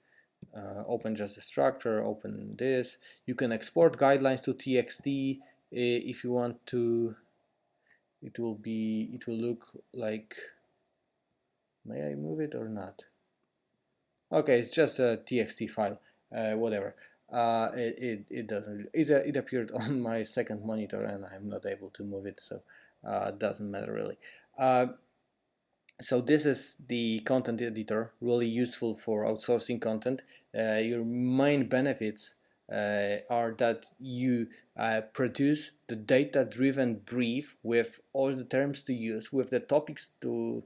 A: open just the structure, open this. You can export guidelines to txt if you want to. It will look like, may I move it or not? Okay, it's just a txt file, whatever. It doesn't, it appeared on my second monitor and I'm not able to move it, so it doesn't matter really. So this is the content editor, really useful for outsourcing content. Your main benefits are that you produce the data-driven brief with all the terms to use, with the topics to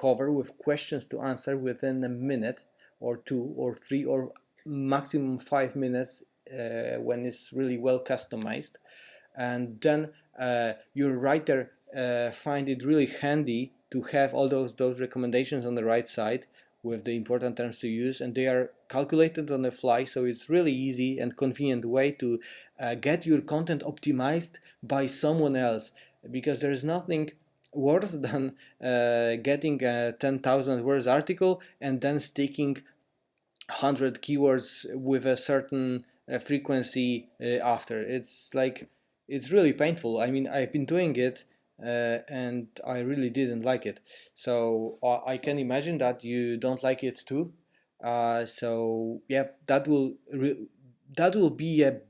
A: cover, with questions to answer within a minute or 2 or 3 or maximum 5 minutes when it's really well customized. And then your writer find it really handy to have all those recommendations on the right side with the important terms to use, and they are calculated on the fly, so it's really easy and convenient way to get your content optimized by someone else, because there is nothing worse than getting a 10,000 words article and then sticking 100 keywords with a certain frequency after. It's really painful. I mean, I've been doing it and I really didn't like it. So I can imagine that you don't like it too. So yeah, that will be a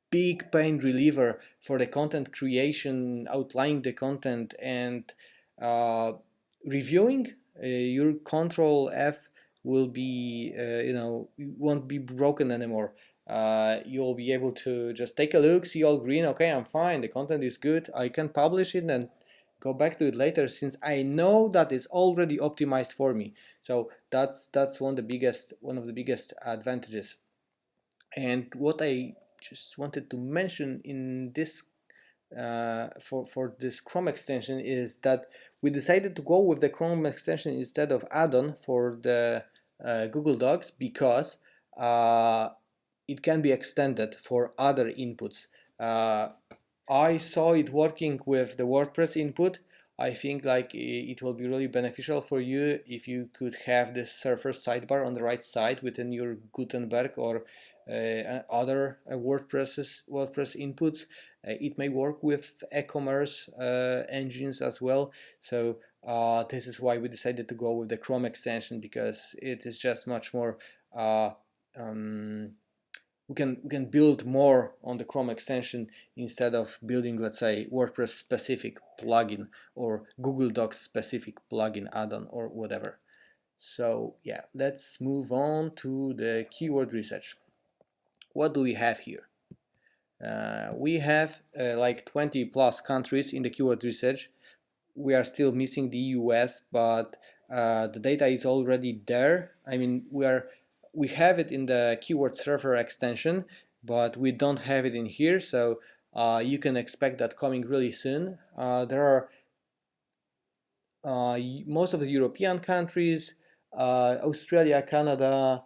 A: big pain reliever for the content creation, outlining the content, and reviewing. Your Control F will be, won't be broken anymore. You'll be able to just take a look, see all green, okay, I'm fine, the content is good, I can publish it and go back to it later, since I know that it's already optimized for me. So that's one of the biggest advantages. And what I just wanted to mention in this for this Chrome extension is that we decided to go with the Chrome extension instead of add-on for the Google Docs, because it can be extended for other inputs. I saw it working with the WordPress input. I think it will be really beneficial for you if you could have this Surfer sidebar on the right side within your Gutenberg or other WordPress inputs. It may work with e-commerce engines as well. So this is why we decided to go with the Chrome extension, because it is just much more we can build more on the Chrome extension instead of building, let's say, WordPress specific plugin or Google Docs specific plugin add-on or whatever. So yeah, let's move on to the keyword research. What do we have here? We have like 20 plus countries in the keyword research. We are still missing the US, but the data is already there. I mean, we have it in the keyword server extension, but we don't have it in here. So you can expect that coming really soon. There are most of the European countries, Australia, Canada,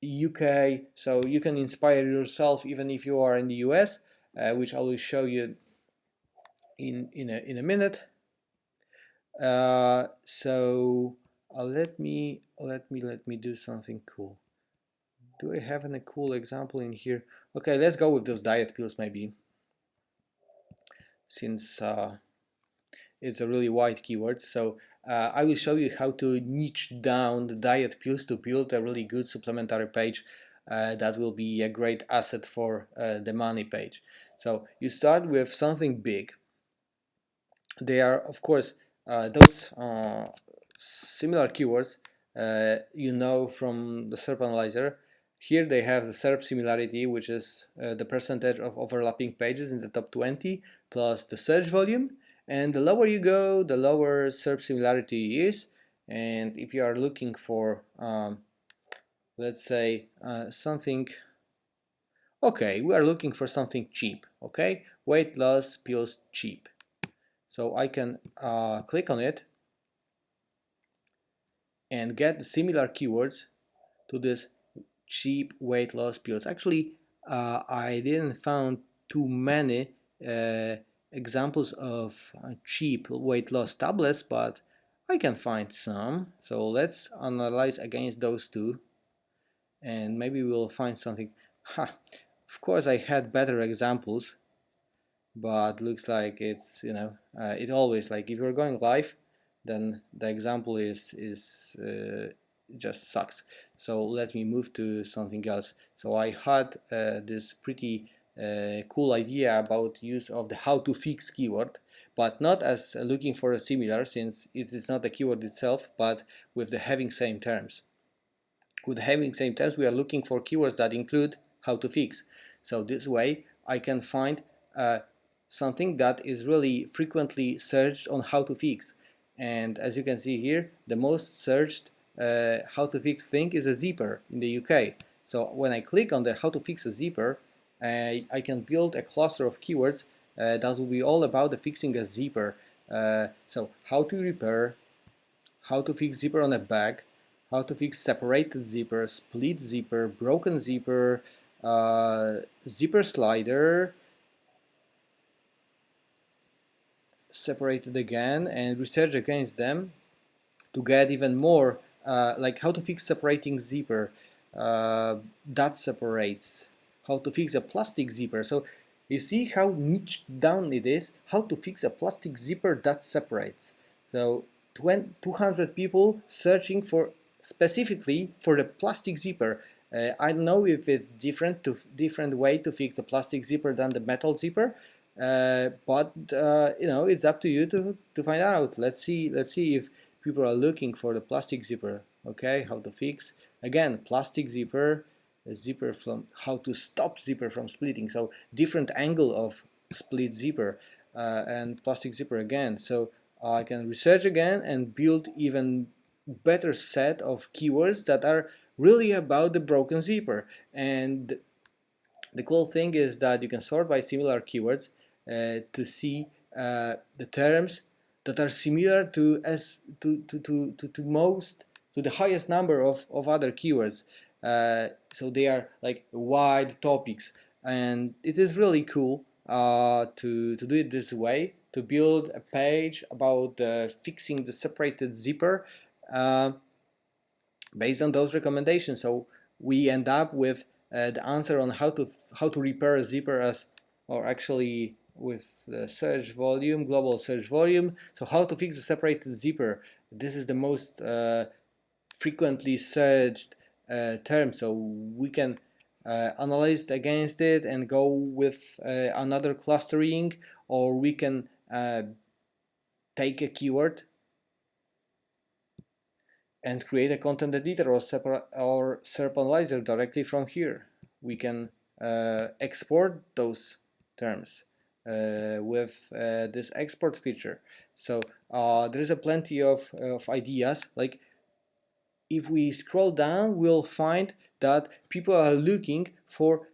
A: UK. So you can inspire yourself even if you are in the US, which I will show you in a minute. So let me do something cool. Do I have any cool example in here? Okay, let's go with those diet pills maybe, since it's a really wide keyword. So I will show you how to niche down the diet pills to build a really good supplementary page that will be a great asset for the money page. So you start with something big. They are, of course, those similar keywords you know from the SERP analyzer. Here they have the SERP similarity, which is the percentage of overlapping pages in the top 20 plus the search volume. And the lower you go, the lower SERP similarity is. And if you are looking for, let's say, something, okay, we are looking for something cheap, okay? Weight loss pills cheap. So I can click on it and get similar keywords to this cheap weight loss pills. Actually, I didn't found too many examples of cheap weight loss tablets, but I can find some. So let's analyze against those two, and maybe we'll find something. Ha! Of course, I had better examples, but looks like it's, it always, like, if you're going live, then the example is just sucks. So let me move to something else. So I had this pretty cool idea about use of the how to fix keyword, but not as looking for a similar, since it is not the keyword itself, but with the having same terms. With having same terms, we are looking for keywords that include how to fix. So this way I can find something that is really frequently searched on how to fix. And as you can see here, the most searched how to fix thing is a zipper in the UK. So when I click on the how to fix a zipper, I can build a cluster of keywords that will be all about the fixing a zipper. So how to repair, how to fix zipper on a bag, how to fix separated zipper, split zipper, broken zipper, zipper slider, separated again, and research against them to get even more, like how to fix separating zipper that separates, how to fix a plastic zipper. So you see how niche down it is, how to fix a plastic zipper that separates. So 200 people searching for specifically for the plastic zipper. I don't know if it's different way to fix a plastic zipper than the metal zipper, but it's up to you to find out. Let's see if people are looking for the plastic zipper. Okay, how to fix again plastic zipper, a zipper from how to stop zipper from splitting. So different angle of split zipper and plastic zipper again. So I can research again and build even better set of keywords that are really about the broken zipper. And the cool thing is that you can sort by similar keywords to see the terms that are similar to the highest number of other keywords. So they are like wide topics, and it is really cool to do it this way, to build a page about fixing the separated zipper uh, based on those recommendations. So we end up with the answer on how to repair a zipper, as, or actually with the search volume, global search volume. So how to fix a separated zipper. This is the most frequently searched term. So we can analyze it against it and go with another clustering, or we can take a keyword and create a content editor or SERP analyzer directly from here. We can export those terms with this export feature. So there is a plenty of ideas. Like if we scroll down, we'll find that people are looking for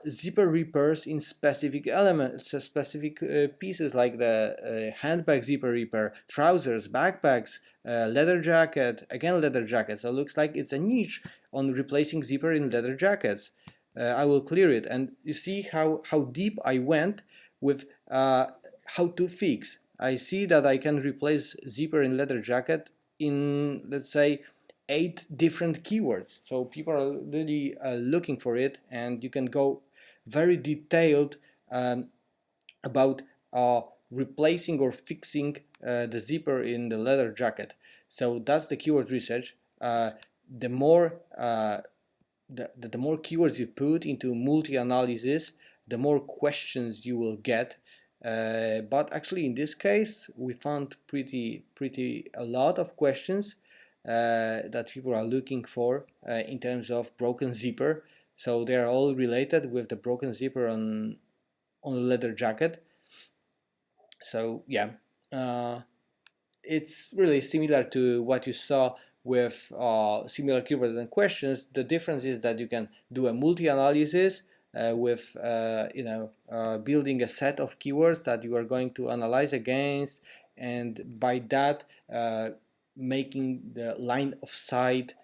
A: zipper repairs in specific elements, specific pieces, like the handbag zipper repair, trousers, backpacks, leather jacket, again leather jacket. So it looks like it's a niche on replacing zipper in leather jackets. I will clear it, and you see how deep I went with how to fix. I see that I can replace zipper in leather jacket in, let's say, 8 different keywords. So people are really looking for it, and you can go very detailed about replacing or fixing the zipper in the leather jacket. So that's the keyword research. The more the more keywords you put into multi-analysis, the more questions you will get. But actually, in this case, we found pretty a lot of questions that people are looking for in terms of broken zipper. So they are all related with the broken zipper on the leather jacket. So yeah, it's really similar to what you saw with similar keywords and questions. The difference is that you can do a multi-analysis with building a set of keywords that you are going to analyze against, and by that making the line of sight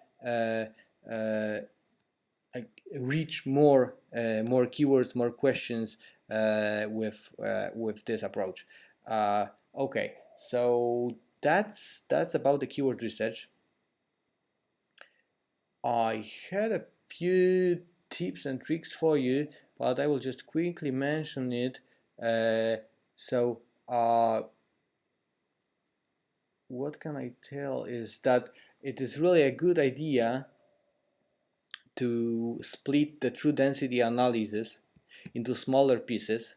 A: reach more keywords, more questions with this approach. Okay, so that's about the keyword research. I had a few tips and tricks for you, but I will just quickly mention it. What can I tell is that it is really a good idea to split the true density analysis into smaller pieces.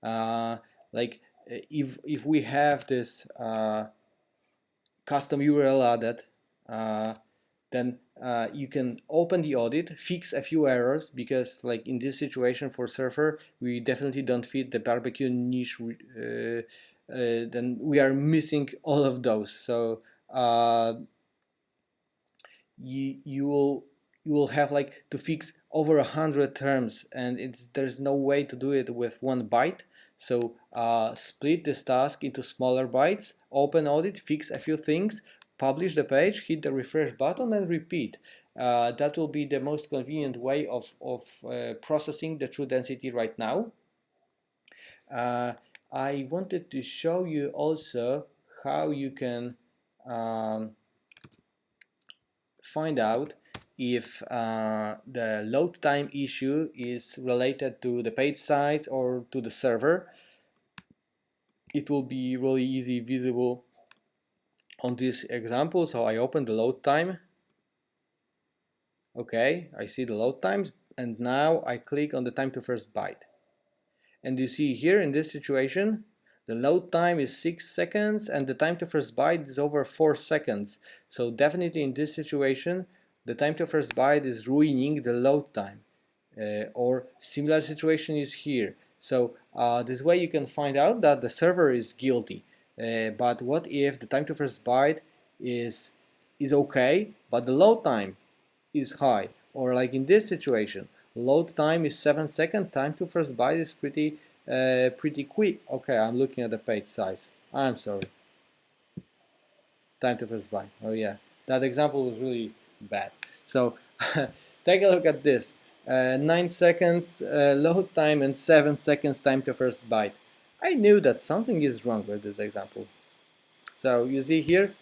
A: Like if we have this custom URL added, then you can open the audit, fix a few errors, because like in this situation for Surfer, we definitely don't fit the barbecue niche. Then we are missing all of those. So you will have like to fix over 100 terms, and there's no way to do it with one byte. So split this task into smaller bytes, open audit, fix a few things, publish the page, hit the refresh button, and repeat. That will be the most convenient way of processing the true density right now. I wanted to show you also how you can find out if the load time issue is related to the page size or to the server. It will be really easy visible on this example. So I open the load time. Okay, I see the load times, and now I click on the time to first byte. And you see here in this situation, the load time is 6 seconds and the time to first byte is over 4 seconds. So definitely in this situation, the time to first byte is ruining the load time. Or similar situation is here. So this way you can find out that the server is guilty. But what if the time to first byte is okay, but the load time is high? Or like in this situation, load time is 7 seconds, time to first byte is pretty quick. Okay, I'm looking at the page size. I'm sorry. Time to first byte. Oh yeah, that example was really bad. So take a look at this. 9 seconds load time and 7 seconds time to first byte. I knew that something is wrong with this example. So you see here,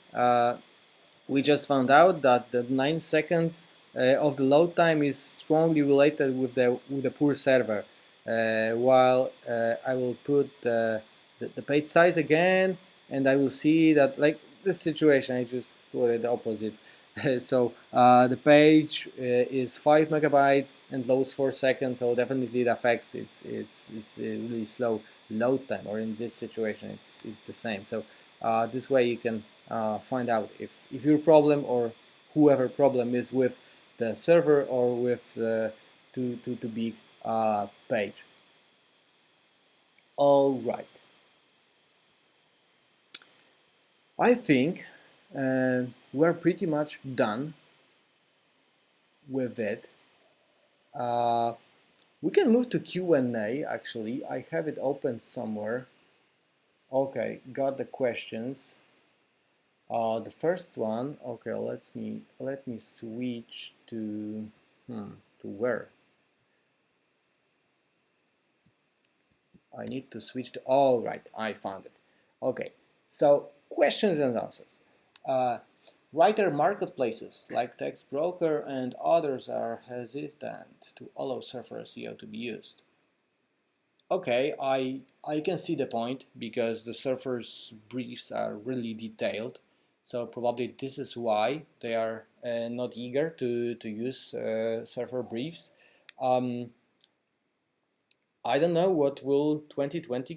A: we just found out that the 9 seconds of the load time is strongly related with the poor server. While I will put the page size again, and I will see that like this situation, I just put it the opposite. So the page is 5 megabytes and loads 4 seconds, so definitely it affects it's really slow load time, or in this situation it's the same. So this way you can find out if your problem or whoever problem is with the server or with the too big page. All right. I think we're pretty much done with it. We can move to Q&A. Actually, I have it open somewhere. Okay, got the questions. The first one. Okay, let me switch to where? I need to switch to. All right, I found it. Okay, so questions and answers. Writer marketplaces like Text Broker and others are hesitant to allow server SEO to be used. Okay, I can see the point because the server's briefs are really detailed, so probably this is why they are not eager to use server briefs. I don't know what will 2020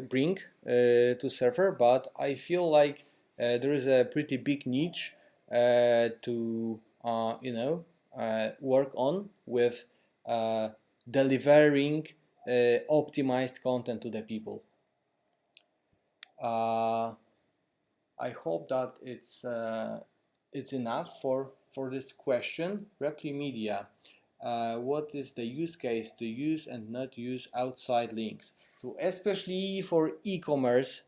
A: bring to server, but I feel like there is a pretty big niche to work on with delivering optimized content to the people. I hope that it's enough for this question. Repli Media. What is the use case to use and not use outside links? So especially for e-commerce,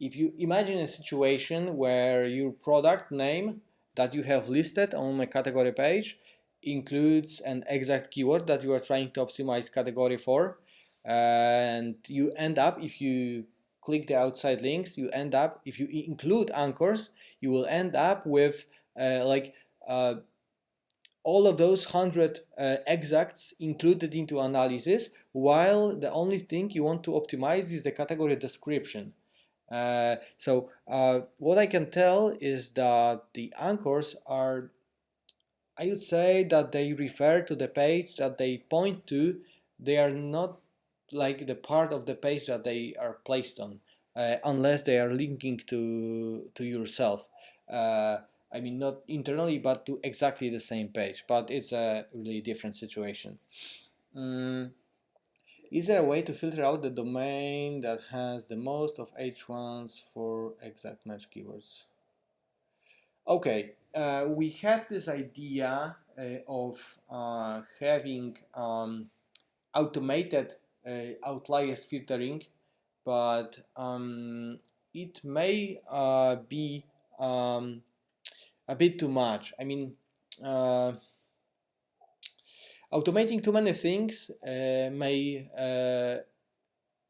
A: if you imagine a situation where your product name that you have listed on a category page includes an exact keyword that you are trying to optimize category for, and you end up, if you click the outside links, you end up, if you include anchors, you will end up with all of those 100 exacts included into analysis, while the only thing you want to optimize is the category description. So what I can tell is that the anchors are, I would say that they refer to the page that they point to. They are not like the part of the page that they are placed on, unless they are linking to yourself. I mean, not internally, but to exactly the same page. But it's a really different situation. Is there a way to filter out the domain that has the most of H1s for exact match keywords? Okay, we had this idea of having automated outliers filtering, but it may be a bit too much. I mean, automating too many things may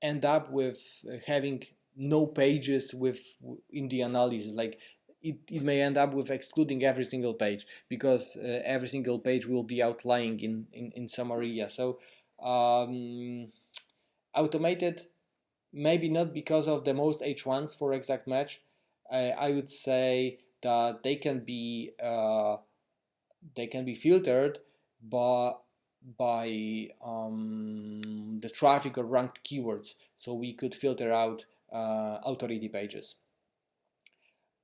A: end up with having no pages in the analysis. Like it may end up with excluding every single page because every single page will be outlying in some area. So automated, maybe not because of the most H1s for exact match. I would say that they can be filtered by the traffic or ranked keywords, so we could filter out authority pages.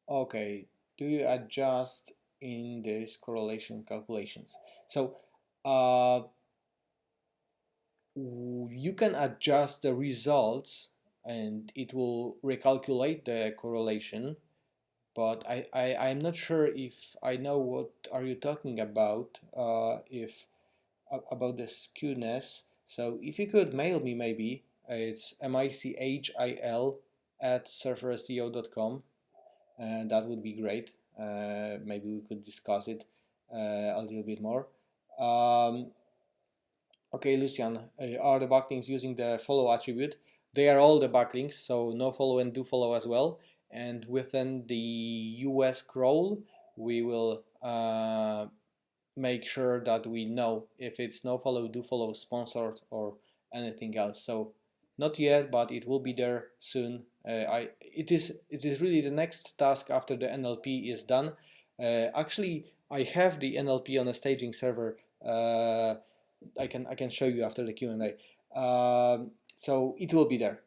A: Okay, do you adjust in this correlation calculations? So you can adjust the results and it will recalculate the correlation, but I'm not sure if I know what are you talking about, if about the skewness. So if you could mail me, maybe it's michil@serverseo.com, and that would be great. Maybe we could discuss it a little bit more. Okay, Lucian, are the backlinks using the follow attribute? They are all the backlinks, so no follow and do follow as well. And within the US crawl, we will make sure that we know if it's no follow, do follow, sponsored, or anything else. So not yet, but it will be there soon. It is really the next task after the NLP is done. Actually, I have the NLP on a staging server. I can show you after the Q&A. So it will be there.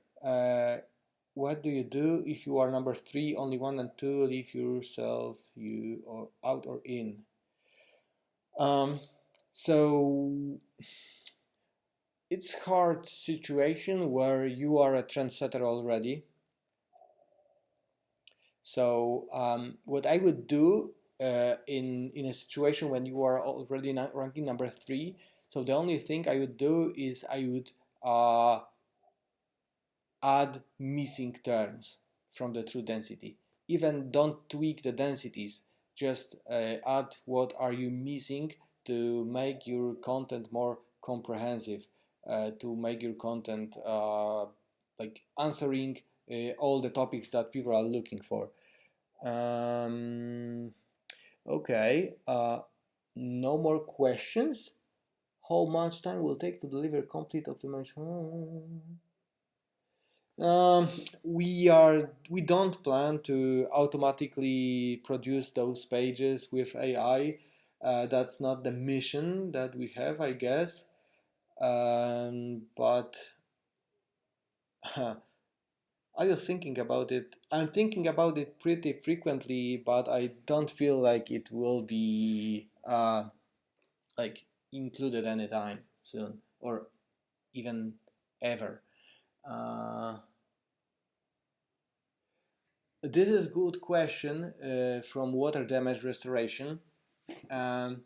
A: what do you do if you are number 3, only 1 and 2, leave yourself, you or out or in? So it's hard situation where you are a trendsetter already. So what I would do in a situation when you are already ranking number 3, so the only thing I would do is I would add missing terms from the true density. Even don't tweak the densities, just add what are you missing to make your content more comprehensive, to make your content like answering all the topics that people are looking for. Okay, no more questions. How much time will take to deliver complete optimization? Um, we don't plan to automatically produce those pages with AI. That's not the mission that we have, I guess. But I was thinking about it. I'm thinking about it pretty frequently, but I don't feel like it will be like included anytime soon or even ever. Uh, this is good question from water damage restoration. Um,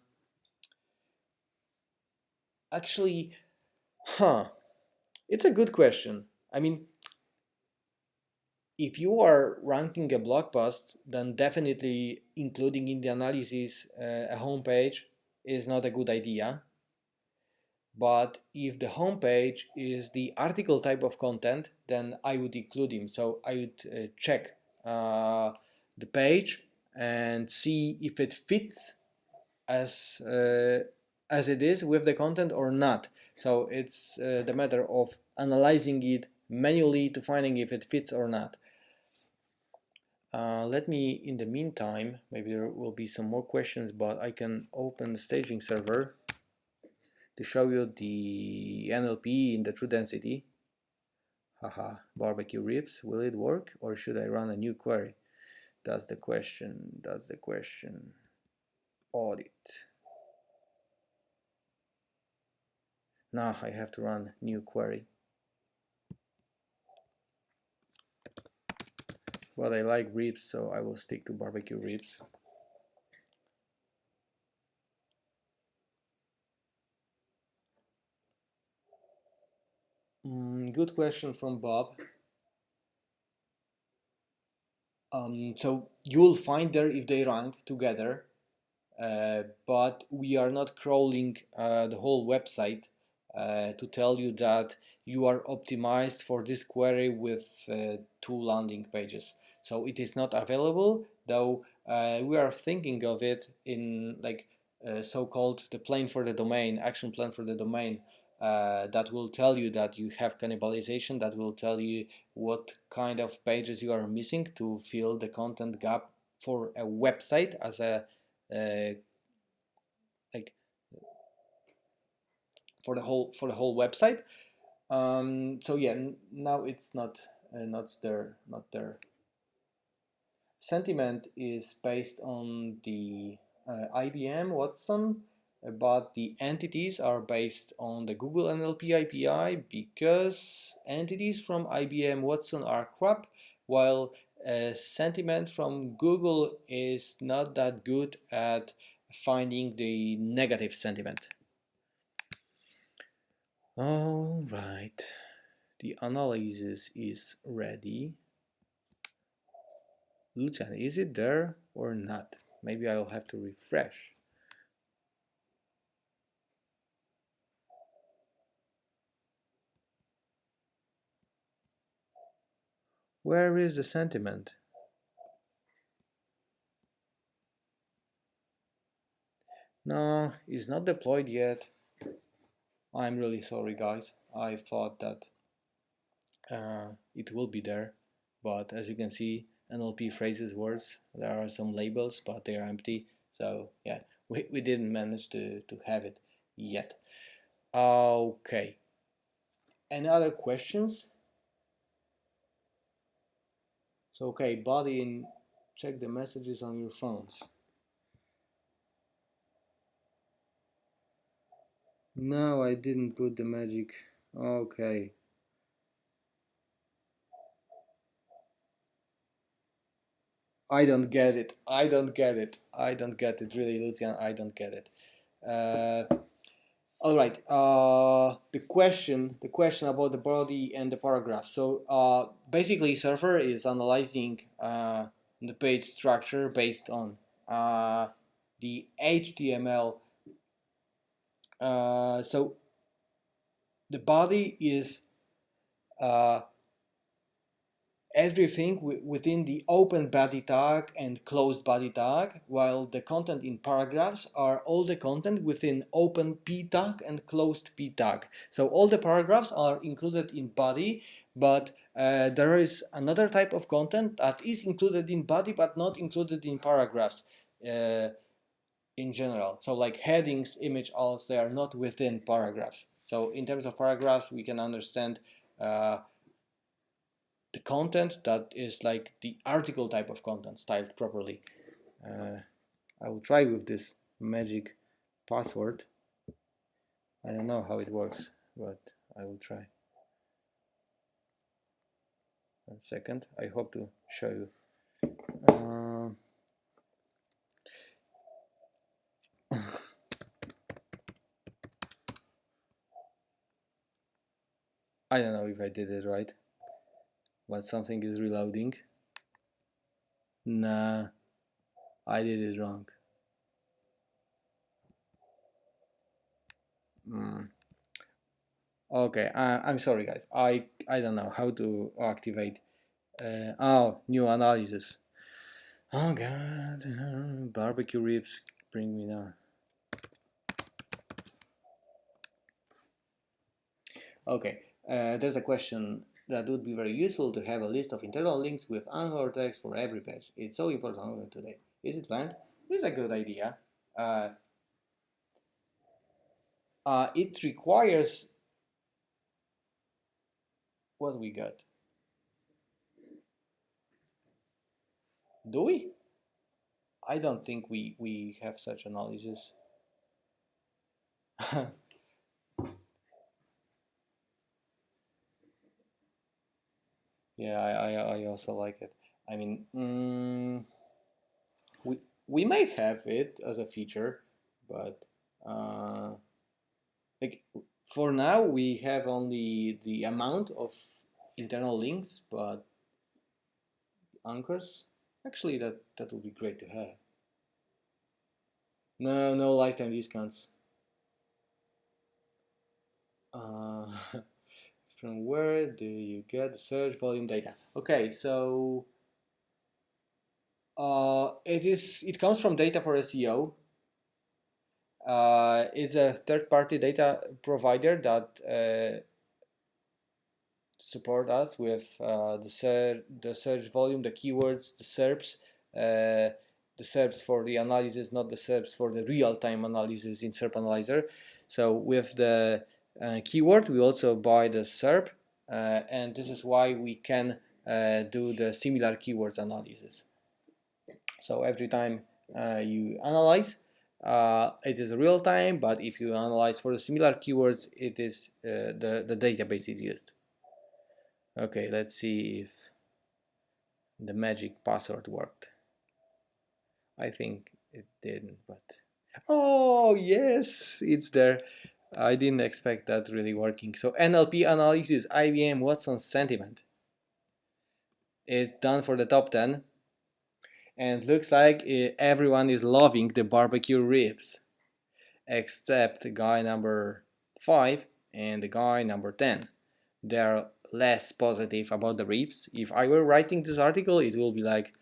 A: Actually, huh? It's a good question. I mean, if you are ranking a blog post, then definitely including in the analysis a homepage is not a good idea. But if the homepage is the article type of content, then I would include him. So I would check the page and see if it fits as as it is with the content or not. So it's the matter of analyzing it manually to finding if it fits or not. Let me, in the meantime, maybe there will be some more questions, but I can open the staging server to show you the NLP in the true density. Haha, barbecue ribs, will it work or should I run a new query? That's the question, that's the question. Audit. Now I have to run new query. But I like ribs, so I will stick to barbecue ribs. Good question from Bob. So you'll find there if they rank together, but we are not crawling the whole website to tell you that you are optimized for this query with 2 landing pages. So it is not available, though we are thinking of it in like so-called the plan for the domain, action plan for the domain, that will tell you that you have cannibalization, that will tell you what kind of pages you are missing to fill the content gap for a website as a like for the whole website. So yeah, now it's not there. Sentiment is based on the IBM Watson, but the entities are based on the Google NLP API because entities from IBM Watson are crap, while sentiment from Google is not that good at finding the negative sentiment. All right, the analysis is ready. Lucian, is it there or not? Maybe I'll have to refresh. Where is the sentiment? No, it's not deployed yet. I'm really sorry, guys. I thought that it will be there, but as you can see, NLP phrases words. There are some labels, but they are empty. So yeah, we didn't manage to have it yet. Okay. Any other questions? So okay, body and check the messages on your phones. No, I didn't put the magic. Okay. I don't get it. I don't get it. I don't get it. Really, Lucian, I don't get it. All right. The question about the body and the paragraph. So basically, server is analyzing the page structure based on the HTML. So the body is uh, everything within the open body tag and closed body tag, while the content in paragraphs are all the content within open p tag and closed p tag. So all the paragraphs are included in body, but there is another type of content that is included in body but not included in paragraphs in general. So like headings, image alts, they are not within paragraphs. So in terms of paragraphs, we can understand the content that is like the article type of content styled properly. I will try with this magic password. I don't know how it works, but I will try. 1 second. I hope to show you. I don't know if I did it right, but something is reloading. Nah, I did it wrong. Okay, I'm sorry guys. I don't know how to activate. New analysis. Oh god, barbecue ribs bring me down. Okay, there's a question that would be very useful to have a list of internal links with anchor text for every page. It's so important today. Is it planned? This is a good idea. It requires what we got. Do we? I don't think we have such analysis. Yeah, I also like it. I mean, we may have it as a feature, but like for now we have only the amount of internal links, but anchors, actually that would be great to have. No lifetime discounts. From where do you get the search volume data? Okay, so it comes from data for SEO. It's a third-party data provider that support us with the search volume, the keywords, the SERPs, the SERPs for the analysis, not the SERPs for the real-time analysis in SERP Analyzer. So with the keyword, we also buy the SERP, and this is why we can do the similar keywords analysis. So every time you analyze, it is real time, but if you analyze for the similar keywords, it is the database is used. Okay, let's see if the magic password worked. I think it didn't, but oh yes, it's there. I didn't expect that really working. So NLP analysis, IBM Watson sentiment. It's done for the top 10, and looks like everyone is loving the barbecue ribs, except guy number 5 and the guy number 10. They're less positive about the ribs. If I were writing this article, it will be like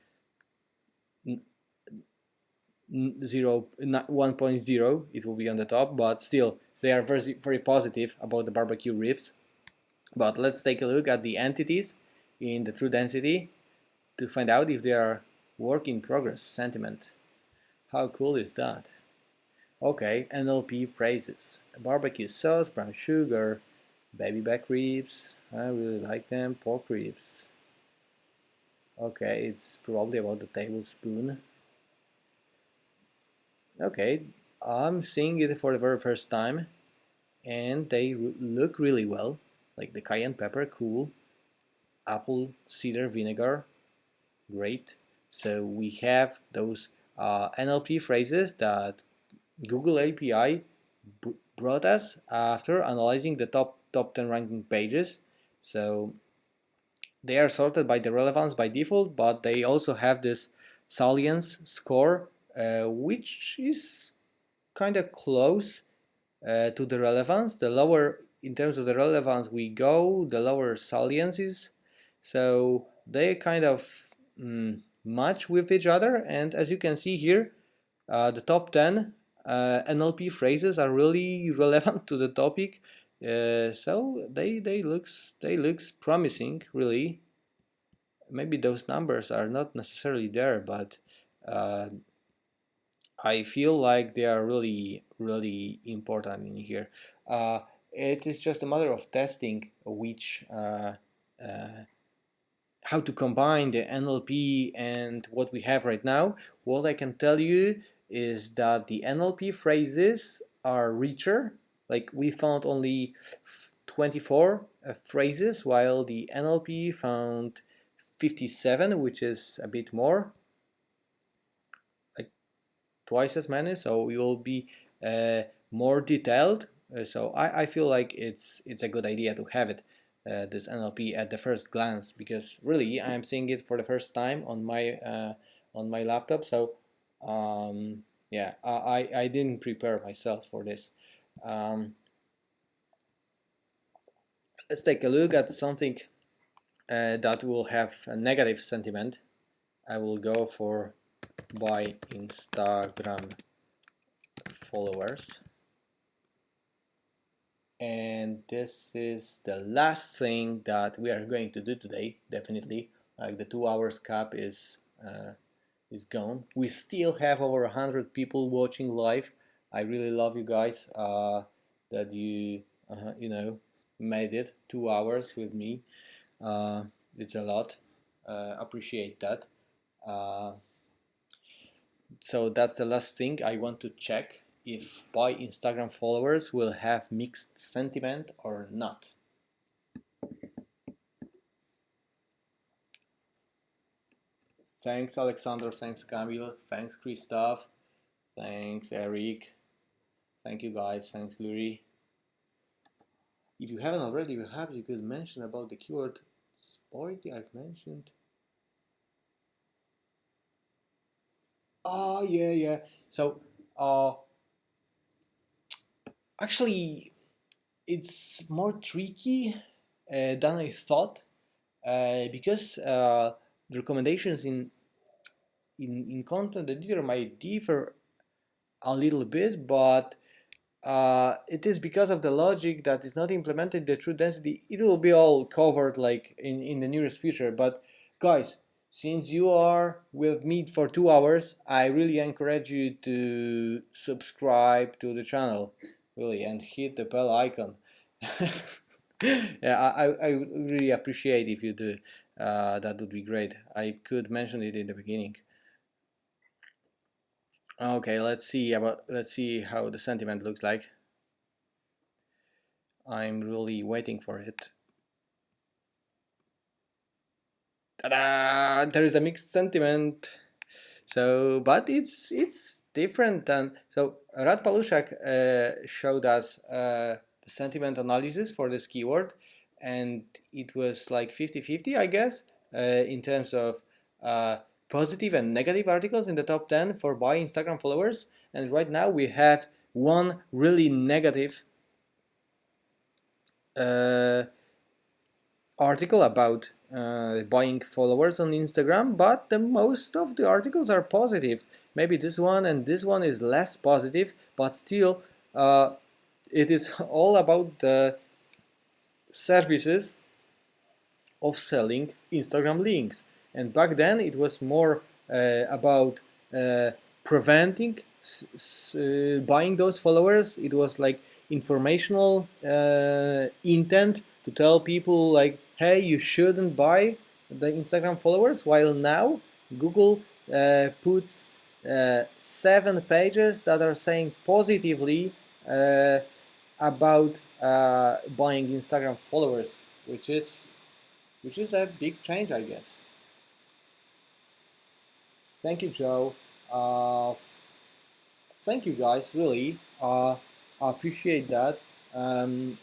A: 1.0, it will be on the top, but still they are very positive about the barbecue ribs. But let's take a look at the entities in the true density to find out if they are work in progress sentiment. How cool is that? Okay, NLP praises barbecue sauce, brown sugar, baby back ribs. I really like them. Pork ribs. Okay, it's probably about the tablespoon. Okay, I'm seeing it for the very first time, and they look really well. Like the cayenne pepper, cool. Apple cider vinegar, great. So we have those NLP phrases that Google API brought us after analyzing the top 10 ranking pages. So they are sorted by the relevance by default, but they also have this salience score, which is kind of close to the relevance. The lower in terms of the relevance we go, the lower salience is. So they kind of match with each other. And as you can see here, the top 10 NLP phrases are really relevant to the topic. So they looks promising, really. Maybe those numbers are not necessarily there, but uh, I feel like they are really important in here. It is just a matter of testing which how to combine the NLP and what we have right now. What I can tell you is that the NLP phrases are richer. Like we found only 24 phrases, while the NLP found 57, which is a bit more, like twice as many. So we will be more detailed. So I feel like it's a good idea to have it, this NLP at the first glance, because really I'm seeing it for the first time on my laptop. So yeah, I didn't prepare myself for this. Um, let's take a look at something that will have a negative sentiment. I will go for buy Instagram followers. And this is the last thing that we are going to do today, definitely. Like the 2 hours cap is gone. We still have over 100 people watching live. I really love you guys that you know made it 2 hours with me. Uh, it's a lot. Appreciate that. Uh, so that's the last thing I want to check if my Instagram followers will have mixed sentiment or not. Thanks Alexander, thanks Camille, thanks Christoph, thanks Eric, thank you guys, thanks Luri. If you haven't already, perhaps you could mention about the keyword sporty I've mentioned. Oh yeah. So actually it's more tricky than I thought, because the recommendations in content editor might differ a little bit, but it is because of the logic that is not implemented the true density. It will be all covered like in the nearest future. But guys, since you are with me for 2 hours, I really encourage you to subscribe to the channel, really, and hit the bell icon. Yeah, I really appreciate if you do. That would be great. I could mention it in the beginning. Okay, let's see how the sentiment looks like. I'm really waiting for it. Ta-da! There is a mixed sentiment. So, but it's different than so. Rad Palushak showed us the sentiment analysis for this keyword, and it was like 50-50, I guess, in terms of positive and negative articles in the top 10 for buy Instagram followers. And right now we have one really negative uh, article about buying followers on Instagram, but the most of the articles are positive. Maybe this one and this one is less positive, but still it is all about the services of selling Instagram links. And back then it was more about preventing buying those followers. It was like informational intent to tell people like, hey, you shouldn't buy the Instagram followers, while now Google puts 7 pages that are saying positively about buying Instagram followers, which is a big change, I guess. Thank you, Joe. Thank you, guys. Really, I appreciate that. And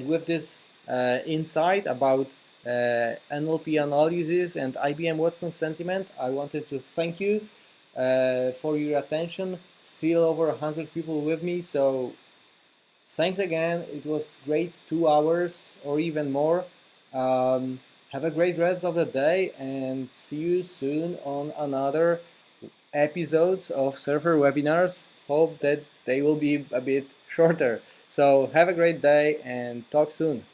A: with this insight about NLP analysis and IBM Watson sentiment, I wanted to thank you for your attention. Still over 100 people with me, so thanks again. It was great, 2 hours or even more. Have a great rest of the day and see you soon on another episodes of server webinars. Hope that they will be a bit shorter. So have a great day and talk soon.